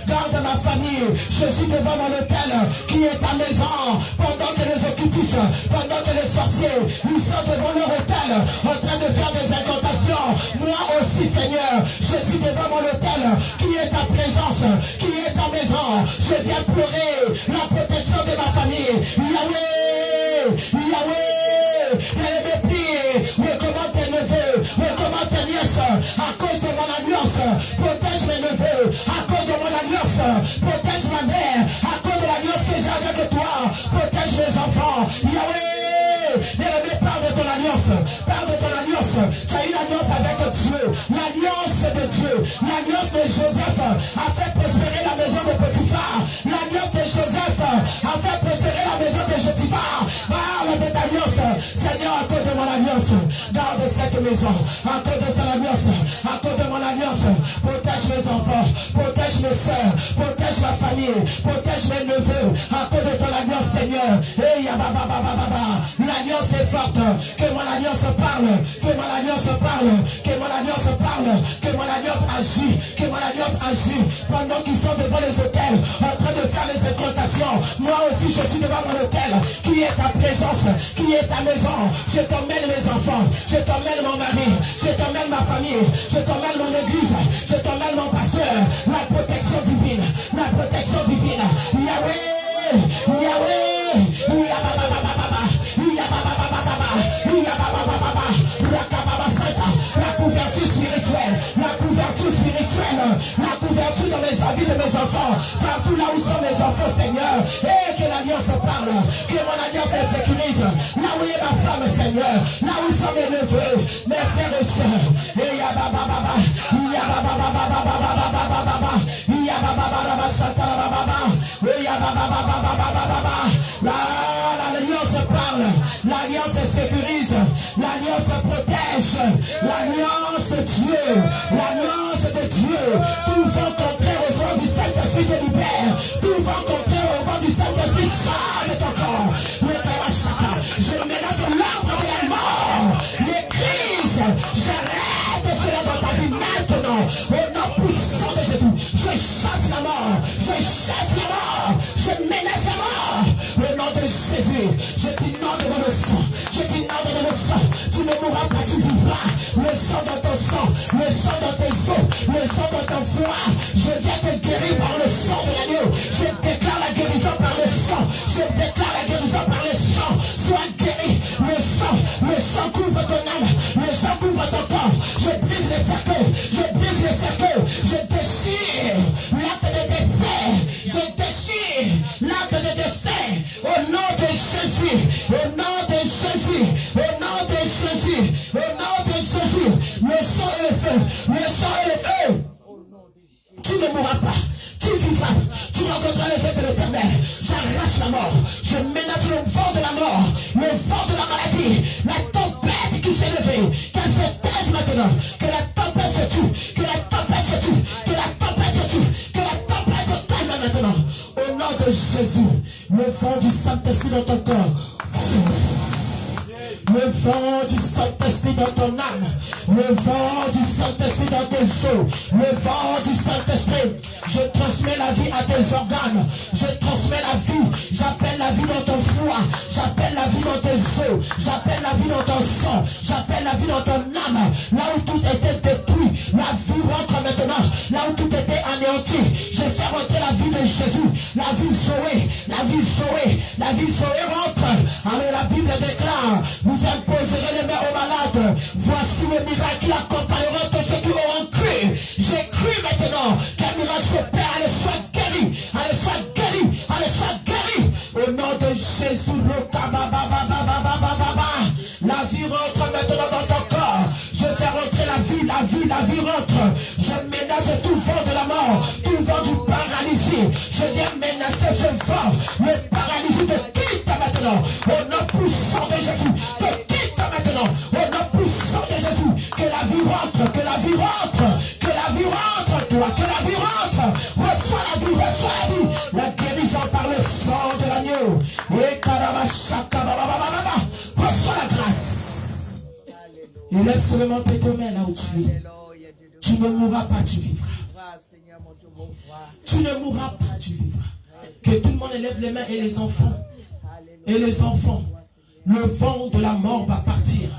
garde ma famille. Je suis devant mon autel qui est ta maison. Pendant que les occultistes, pendant que les sorciers, ils sont devant leur autel en train de faire des incantations. Moi aussi, Seigneur, je suis devant mon autel qui est ta présence, qui est ta maison. Je viens pleurer la protection de ma famille. Yahweh, Yahweh, mes pieds, recommande tes neveux, recommande tes nièces, à cause de mon alliance, protège mes neveux, à cause de mon alliance, protège ma mère, à cause de l'alliance que j'ai avec toi, protège mes enfants. Yahweh, bien-aimé, parle de ton alliance, parle de ton alliance. Tu as une alliance avec Dieu, l'alliance de Dieu, l'alliance de Joseph a fait prospérer la maison de Potiphar, l'alliance de Joseph a fait prospérer la maison de Potiphar. Parle de ta alliance, Seigneur, à cause de mon alliance, garde cette maison, à cause de son alliance, à cause de mon alliance, protège mes enfants, protège mes soeurs, protège ma famille, protège mes neveux, à cause de ton alliance, Seigneur. Et l'alliance est forte, que mon alliance parle, que mon alliance parle, que mon alliance parle, que mon alliance agit, que mon alliance agit, pendant qu'ils sont devant les hôtels, en train de faire les incantations. Moi aussi je suis devant mon hôtel, qui est ta présence, qui est ta maison. Je t'emmène mes enfants, je t'emmène mon mari, je t'emmène ma famille, je t'emmène mon église, je t'emmène mon pasteur. La protection divine, la protection divine. Yahweh, Yahweh, la couverture spirituelle, la couverture spirituelle, la couverture dans les avis de mes enfants, partout là où sont mes enfants, Seigneur. Et que l'alliance parle, que mon alliance les sécurise. Là où est ma femme, Seigneur, là où sont mes neveux, mes frères et sœurs. Et l'alliance parle, l'alliance sécurise, l'alliance protège, l'alliance de Dieu, l'alliance de Dieu. Tout vent contraire au vent du Saint-Esprit te libère, tout vent contraire au vent du Saint-Esprit sort de ton corps. Je menace l'ordre de la mort, les crises, j'arrête cela dans ta vie maintenant, au nom puissant de Jésus. Je chasse la mort, je chasse la mort, je menace la mort, au nom de Jésus. Je t'inonde dans le sang, je t'inonde dans le sang. Tu ne mourras pas, tu vivras. Le sang dans ton sang, le sang dans tes os, le sang dans ton foie. Je viens te guérir par le sang de l'agneau. Je déclare la guérison par le sang. Je déclare la guérison par le sang. Sois guéri. Le sang couvre ton âme, le sang couvre ton corps. Je brise les cercueils, je brise les cercueils, je déchire l'acte de décès, je déchire l'acte de décès. Au nom de Jésus, au nom de Jésus, au nom de Jésus, au nom de Jésus, le sang et le feu, le sang et le feu. Tu ne mourras pas, tu vivras, tu rencontreras les êtres de l'éternel. J'arrache la mort, je menace le vent de la mort, le vent de la maladie, la tempête qui s'est levée, qu'elle se taise maintenant, que la tempête se tue, que la tempête se tue, que la tempête se tue, que la tempête se calme maintenant. Au nom de Jésus, le vent du Saint-Esprit dans ton corps. Le vent du Saint-Esprit dans ton âme, le vent du Saint-Esprit dans tes os, le vent du Saint-Esprit. Je transmets la vie à tes organes, je transmets la vie, j'appelle la vie dans ton foie, j'appelle la vie dans tes os, j'appelle la vie dans ton sang, j'appelle la vie dans ton âme. Là où tout était détruit, la vie rentre maintenant. Là où tout était anéanti, je fais rentrer la vie de Jésus, la vie Zoé, la vie Zoé, la vie Zoé rentre. Alors la Bible déclare, vous imposerez les mains aux malades. Voici le miracle qui accompagnera tous ceux qui auront cru. J'ai cru maintenant qu'un miracle s'opère. Allez, sois guéri. Allez, sois guéri. Allez, sois guéri. Au nom de Jésus, la vie rentre maintenant dans ton corps. Je fais rentrer la vie, la vie, la la vie rentre. Je menace tout vent de la mort, tout vent du paralysé. Je viens menacer ce vent. Le paralysé te quitte maintenant. Au nom puissant de Jésus, te quitte maintenant. Au nom puissant de Jésus, que la vie rentre, que la vie rentre, que la vie rentre, toi, que la vie rentre. Reçois la vie, reçois la vie. La guérison par le sang de l'agneau. Et Karabashaka, reçois la grâce. Élève seulement tes deux mains là où tu es. Tu ne mourras pas, tu vivras. Tu ne mourras pas, tu vivras. Que tout le monde élève les mains et les enfants. Et les enfants. Le vent de la mort va partir.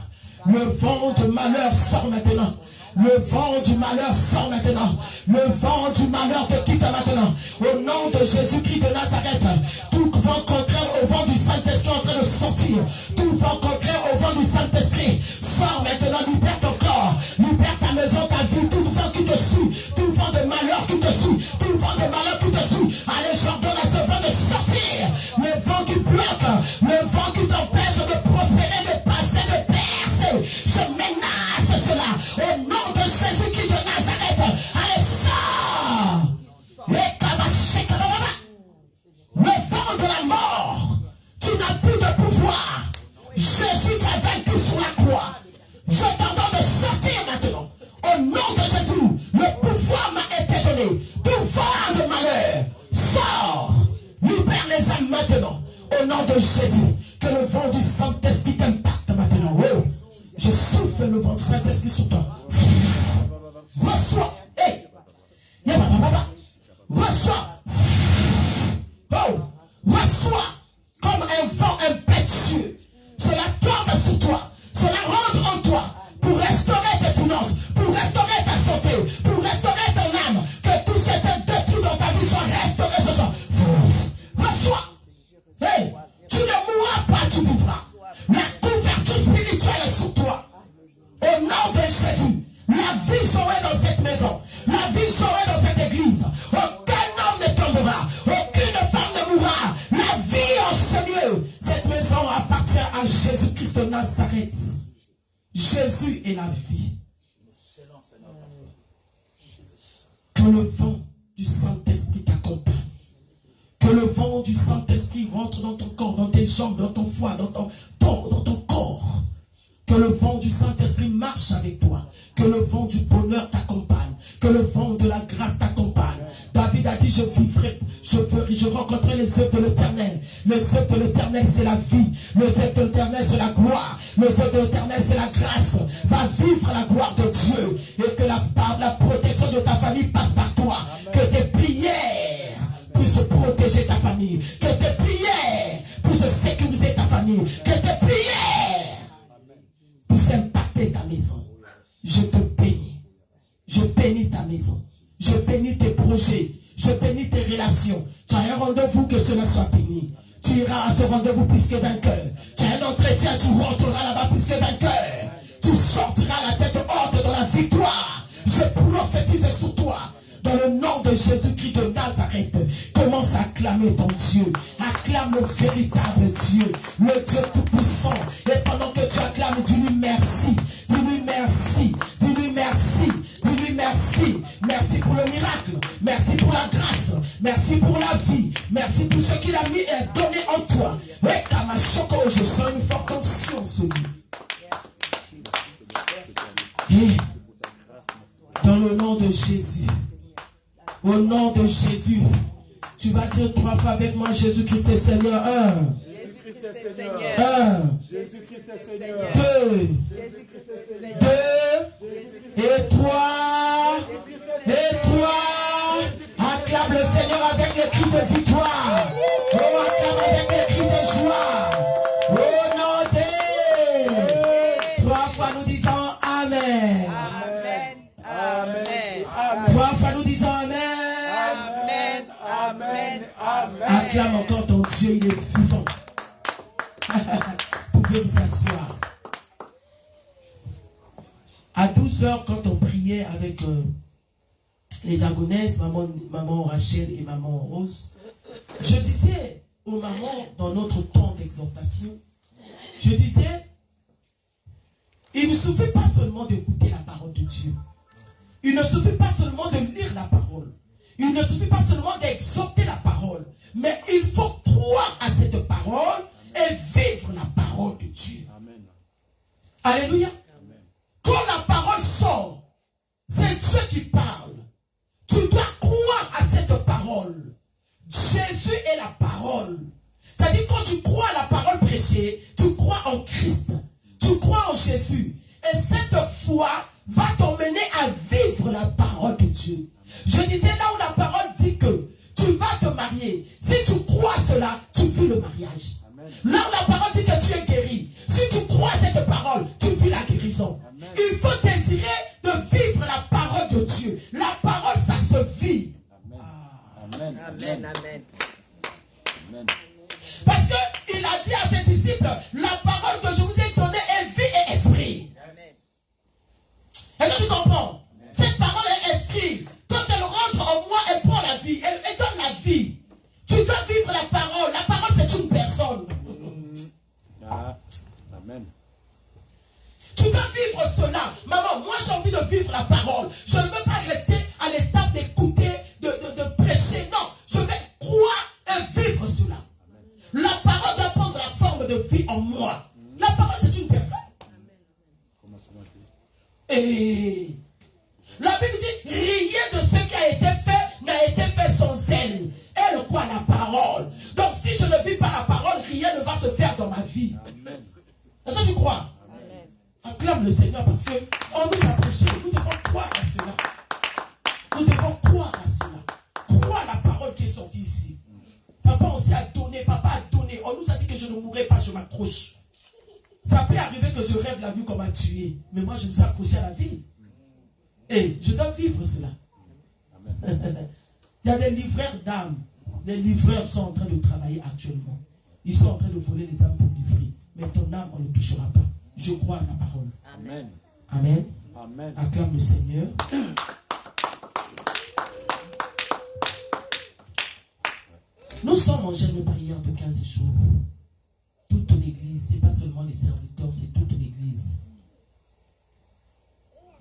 Le vent de malheur sort maintenant. Le vent du malheur sort maintenant. Le vent du malheur te quitte maintenant. Au nom de Jésus-Christ de Nazareth, tout vent contraire au vent du Saint-Esprit est en train de sortir. Tout vent contraire au vent du Saint-Esprit sort maintenant. Libère ton corps, libère ta maison, ta vie. Tout vent qui te suit, tout vent de malheur qui te suit, tout vent de malheur qui te suit. Allez, j'ordonne à ce vent de sortir. Le vent qui bloque, le vent qui t'empêche de prospérer, de passer, de percer. Je menace cela au nom de Jésus-Christ de Nazareth. Allez, sors. Le vent de la mort, tu n'as plus de pouvoir. Jésus t'a vaincu sur la croix. Je t'ordonne de sortir maintenant. Au nom de Jésus, le pouvoir m'a été donné. Tout vent de malheur, sors. Libère les âmes maintenant. Au nom de Jésus, que le vent du Saint-Esprit t'impacte maintenant. Oh. Je souffle le vent du Saint-Esprit sur toi. Reçois. Hey. Reçois. Oh. Reçois comme un vent impétueux. Cela tombe sur toi. Cela rentre en toi pour restaurer tes finances, pour restaurer ta santé, pour restaurer ton âme. Que tout ce qui était détruit dans ta vie soit restauré ce soir. Reçois. Hey. Tu ne mourras pas, tu vivras. La couverture spirituelle est sur toi. Au nom de Jésus, la vie serait dans cette maison. La vie serait dans cette église. Aucun homme ne tombera. Aucune femme ne mourra. La vie en ce lieu. Cette maison appartient à Jésus-Christ de Nazareth. Jésus est la vie. Que le vent du Saint-Esprit t'accompagne. Que le vent du Saint-Esprit rentre dans ton corps, dans tes jambes, dans ton foie, dans ton corps. Que le vent du Saint-Esprit marche avec toi. Que le vent du bonheur t'accompagne. Que le vent de la grâce t'accompagne. David a dit, je vivrai, je rencontrerai les œuvres de l'Éternel. Les œuvres de l'Éternel, c'est la vie. Les œuvres de l'Éternel, c'est la gloire. Les œuvres de l'Éternel, c'est la grâce. Va vivre la gloire de Dieu. Et que la protection de ta famille passe par toi. Que tes prières puissent protéger ta famille. Que tes prières puissent sécuriser ta famille. Que tes prières puissent impacter ta maison. Je te bénis. Je bénis ta maison. Je bénis tes projets. Je bénis tes relations. Tu as un rendez-vous, que cela soit béni. Tu iras à ce rendez-vous plus que vainqueur. Tu as un entretien, tu rentreras là-bas plus que vainqueur. Tu sortiras la tête haute dans la victoire. Je prophétise sur toi. Dans le nom de Jésus-Christ de Nazareth, commence à acclamer ton Dieu. Acclame le véritable Dieu, le Dieu tout-puissant. Et pendant que tu acclames, dis-lui merci. Dis-lui merci. Dis-lui merci. Dis-lui merci. Merci pour le miracle. Merci pour la grâce. Merci pour la vie. Merci pour ce qu'il a mis et donné en toi. Et Kamashoko, je sens une forte onction sur lui. Et dans le nom de Jésus. Au nom de Jésus, tu vas dire 3 fois avec moi, Jésus-Christ est Seigneur. 1. Jésus-Christ est Seigneur. 1. Jésus-Christ est Seigneur. 2. Et 3. Et 3. Acclame le Seigneur avec les cris de victoire. Oh, acclame avec les cris de joie. Au nom de 3 fois nous disons Amen. Amen. Amen. 3 fois nous disons Amen. Amen. Amen. Amen. Acclame encore ton Dieu, il est vivant. Vous pouvez vous asseoir. À 12h, quand on priait avec les diagonesses, maman Rachel et maman Rose, je disais aux mamans, dans notre temps d'exhortation, je disais, il ne suffit pas seulement d'écouter la parole de Dieu. il ne suffit pas seulement de lire la parole. Il ne suffit pas seulement d'exhorter la parole. Mais il faut croire à cette parole et vivre la parole de Dieu. Amen. Alléluia. Amen. Quand la parole sort, c'est Dieu qui parle. Tu dois croire à cette parole. Jésus est la parole. C'est-à-dire quand tu crois à la parole prêchée, tu crois en Christ. Tu crois en Jésus. Et cette foi va t'emmener à vivre la parole de Dieu. Je disais là où la parole dit que tu vas te marier. Si tu crois à cela, tu vis le mariage. Amen. Là où la parole dit que tu es guéri. Si tu crois à cette parole, tu vis la guérison. Amen. Il faut désirer de vivre la parole de Dieu. La parole, ça se vit. Amen. Amen. Amen, amen. Amen. Parce qu'il a dit à ses disciples, la parole que je vous ai donnée est vie et esprit. Amen. Est-ce que tu comprends? Cette parole est esprit. Quand elle rentre en moi, elle prend la vie. Elle donne la vie. Tu dois vivre la parole. La parole, c'est une personne. Ah. Amen. Tu dois vivre cela. Maman, moi j'ai envie de vivre la parole. Je ne veux pas rester à l'étape d'écouter, de prêcher. Non, je vais croire et vivre cela. La parole doit prendre la forme de vie en moi. La parole, c'est une personne. Et la Bible dit, rien de ce qui a été fait n'a été fait sans elle. Elle quoi? La parole. Donc si je ne vis pas la parole, rien ne va se faire dans ma vie. Amen. Est-ce que tu crois? Amen. Acclame le Seigneur parce que on nous a prêché. Nous devons croire à cela. Nous devons croire à cela. Croire à la parole qui est sortie ici. Papa aussi a donné. Papa a donné. On nous a dit que je ne mourrai pas, je m'accroche. Ça peut arriver que je rêve la vie comme un tué. Mais moi, je me suis accroché à la vie. Et je dois vivre cela. Il y a des livreurs d'âmes. Les livreurs sont en train de travailler actuellement. Ils sont en train de voler les âmes pour livrer. Mais ton âme, on ne touchera pas. Je crois à la parole. Amen. Amen. Amen. Acclame le Seigneur. Nous sommes en jeûne de prière de 15 jours. Toute l'église, ce n'est pas seulement les serviteurs, c'est toute l'église.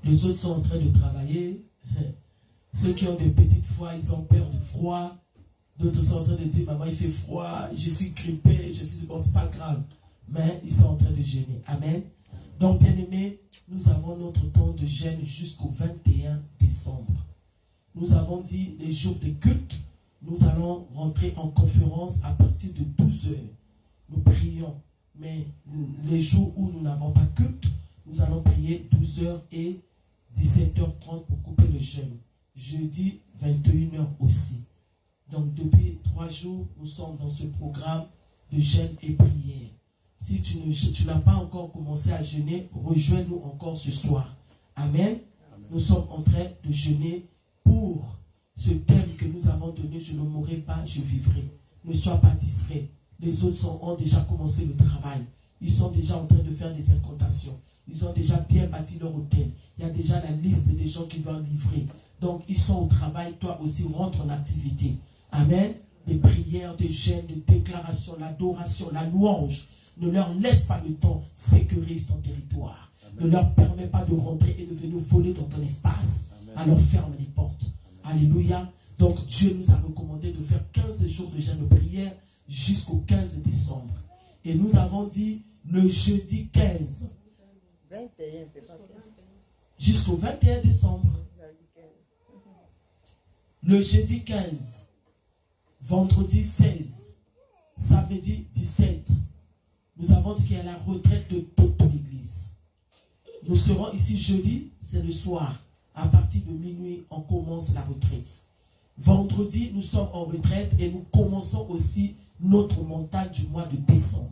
Les autres sont en train de travailler. Ceux qui ont des petites foi, ils ont peur du froid. D'autres sont en train de dire, maman, il fait froid, je suis grippé, bon, c'est pas grave. Mais ils sont en train de jeûner. Amen. Donc, bien aimés, nous avons notre temps de jeûne jusqu'au 21 décembre. Nous avons dit les jours de culte, nous allons rentrer en conférence à partir de 12 heures. Nous prions. Mais les jours où nous n'avons pas culte, nous allons prier 12h et 17h30 pour couper le jeûne. Jeudi, 21h aussi. Donc, depuis 3 jours, nous sommes dans ce programme de jeûne et prière. Si tu n'as pas encore commencé à jeûner, rejoins-nous encore ce soir. Amen. Nous sommes en train de jeûner pour ce thème que nous avons donné, je ne mourrai pas, je vivrai. Ne sois pas distrait. Les autres ont déjà commencé le travail. Ils sont déjà en train de faire des incantations. Ils ont déjà bien bâti leur hôtel. Il y a déjà la liste des gens qui doivent livrer. Donc, ils sont au travail. Toi aussi, rentre en activité. Amen. Des prières, des jeûnes, des déclarations, l'adoration, la louange. Ne leur laisse pas le temps. Sécurise ton territoire. Amen. Ne leur permets pas de rentrer et de venir voler dans ton espace. Amen. Alors, ferme les portes. Amen. Alléluia. Donc, Dieu nous a recommandé de faire 15 jours de jeûne de prière jusqu'au 15 décembre. Et nous avons dit le jeudi 15. 21, c'est pas 15. Jusqu'au 21 décembre. Le jeudi 15. Vendredi 16. Samedi 17. Nous avons dit qu'il y a la retraite de toute l'église. Nous serons ici jeudi, c'est le soir. À partir de minuit, on commence la retraite. Vendredi, nous sommes en retraite et nous commençons aussi notre montagne du mois de décembre.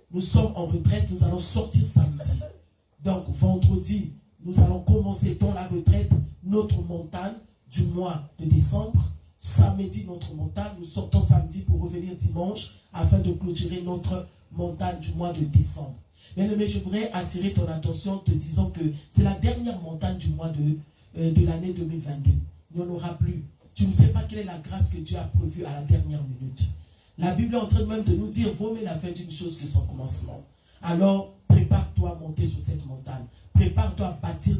Nous sommes en retraite, nous allons sortir samedi. Donc, vendredi, nous allons commencer dans la retraite notre montagne du mois de décembre. Samedi, notre montagne. Nous sortons samedi pour revenir dimanche afin de clôturer notre montagne du mois de décembre. Mais je voudrais attirer ton attention en te disant que c'est la dernière montagne du mois de l'année 2022. Il n'y en aura plus. Tu ne sais pas quelle est la grâce que Dieu a prévue à la dernière minute. La Bible est en train même de nous dire, vaut mieux la fin d'une chose que son commencement. Alors, prépare-toi à monter sur cette montagne. Prépare-toi à bâtir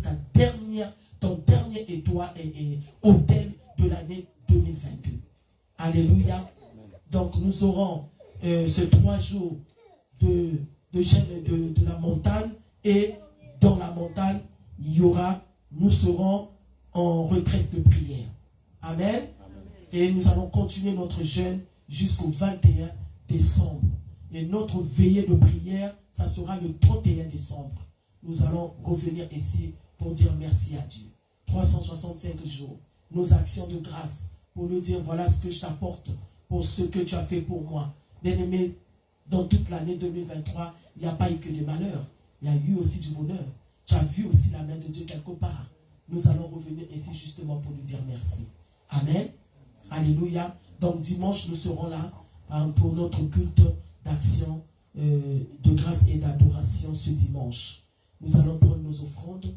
ton dernier hôtel de l'année 2022. Alléluia. Donc nous aurons ces 3 jours de la montagne, et dans la montagne, nous serons en retraite de prière. Amen. Et nous allons continuer notre jeûne jusqu'au 21 décembre. Et notre veillée de prière, ça sera le 31 décembre. Nous allons revenir ici pour dire merci à Dieu. 365 jours, nos actions de grâce, pour lui dire voilà ce que je t'apporte pour ce que tu as fait pour moi. Bien-aimé, dans toute l'année 2023, il n'y a pas eu que des malheurs. Il y a eu aussi du bonheur. Tu as vu aussi la main de Dieu quelque part. Nous allons revenir ici justement pour lui dire merci. Amen. Alléluia. Donc dimanche, nous serons là pour notre culte d'action, de grâce et d'adoration ce dimanche. Nous allons prendre nos offrandes.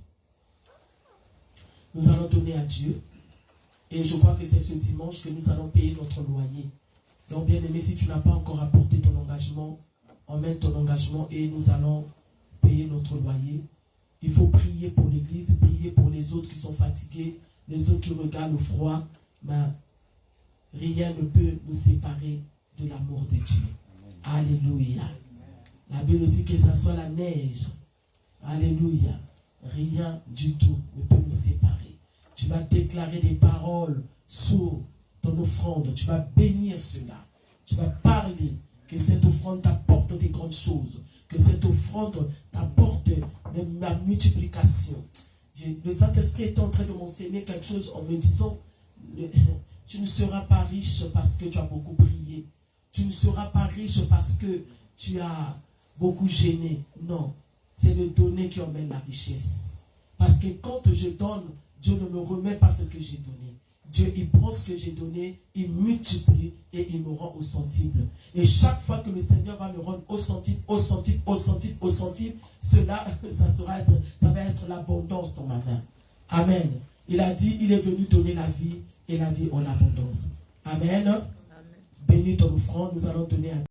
Nous allons donner à Dieu. Et je crois que c'est ce dimanche que nous allons payer notre loyer. Donc bien aimé, si tu n'as pas encore apporté ton engagement, emmène ton engagement et nous allons payer notre loyer. Il faut prier pour l'église, prier pour les autres qui sont fatigués, les autres qui regardent le froid. Mais rien ne peut nous séparer de l'amour de Dieu. Alléluia. La Bible dit que ça soit la neige. Alléluia. Rien du tout ne peut nous séparer. Tu vas déclarer des paroles sur ton offrande. Tu vas bénir cela. Tu vas parler que cette offrande t'apporte des grandes choses. Que cette offrande t'apporte la multiplication. Le Saint-Esprit est en train de m'enseigner quelque chose en me disant tu ne seras pas riche parce que tu as beaucoup prié. Tu ne seras pas riche parce que tu as beaucoup gêné. Non. C'est le donner qui emmène la richesse. Parce que quand je donne, Dieu ne me remet pas ce que j'ai donné. Dieu, il prend ce que j'ai donné, il multiplie et il me rend au centime. Et chaque fois que le Seigneur va me rendre au centime, au centime, au centime, au centime, cela, ça va être l'abondance dans ma main. Amen. Il a dit, il est venu donner la vie et la vie en abondance. Amen. Amen. Bénis ton offrande, nous allons donner à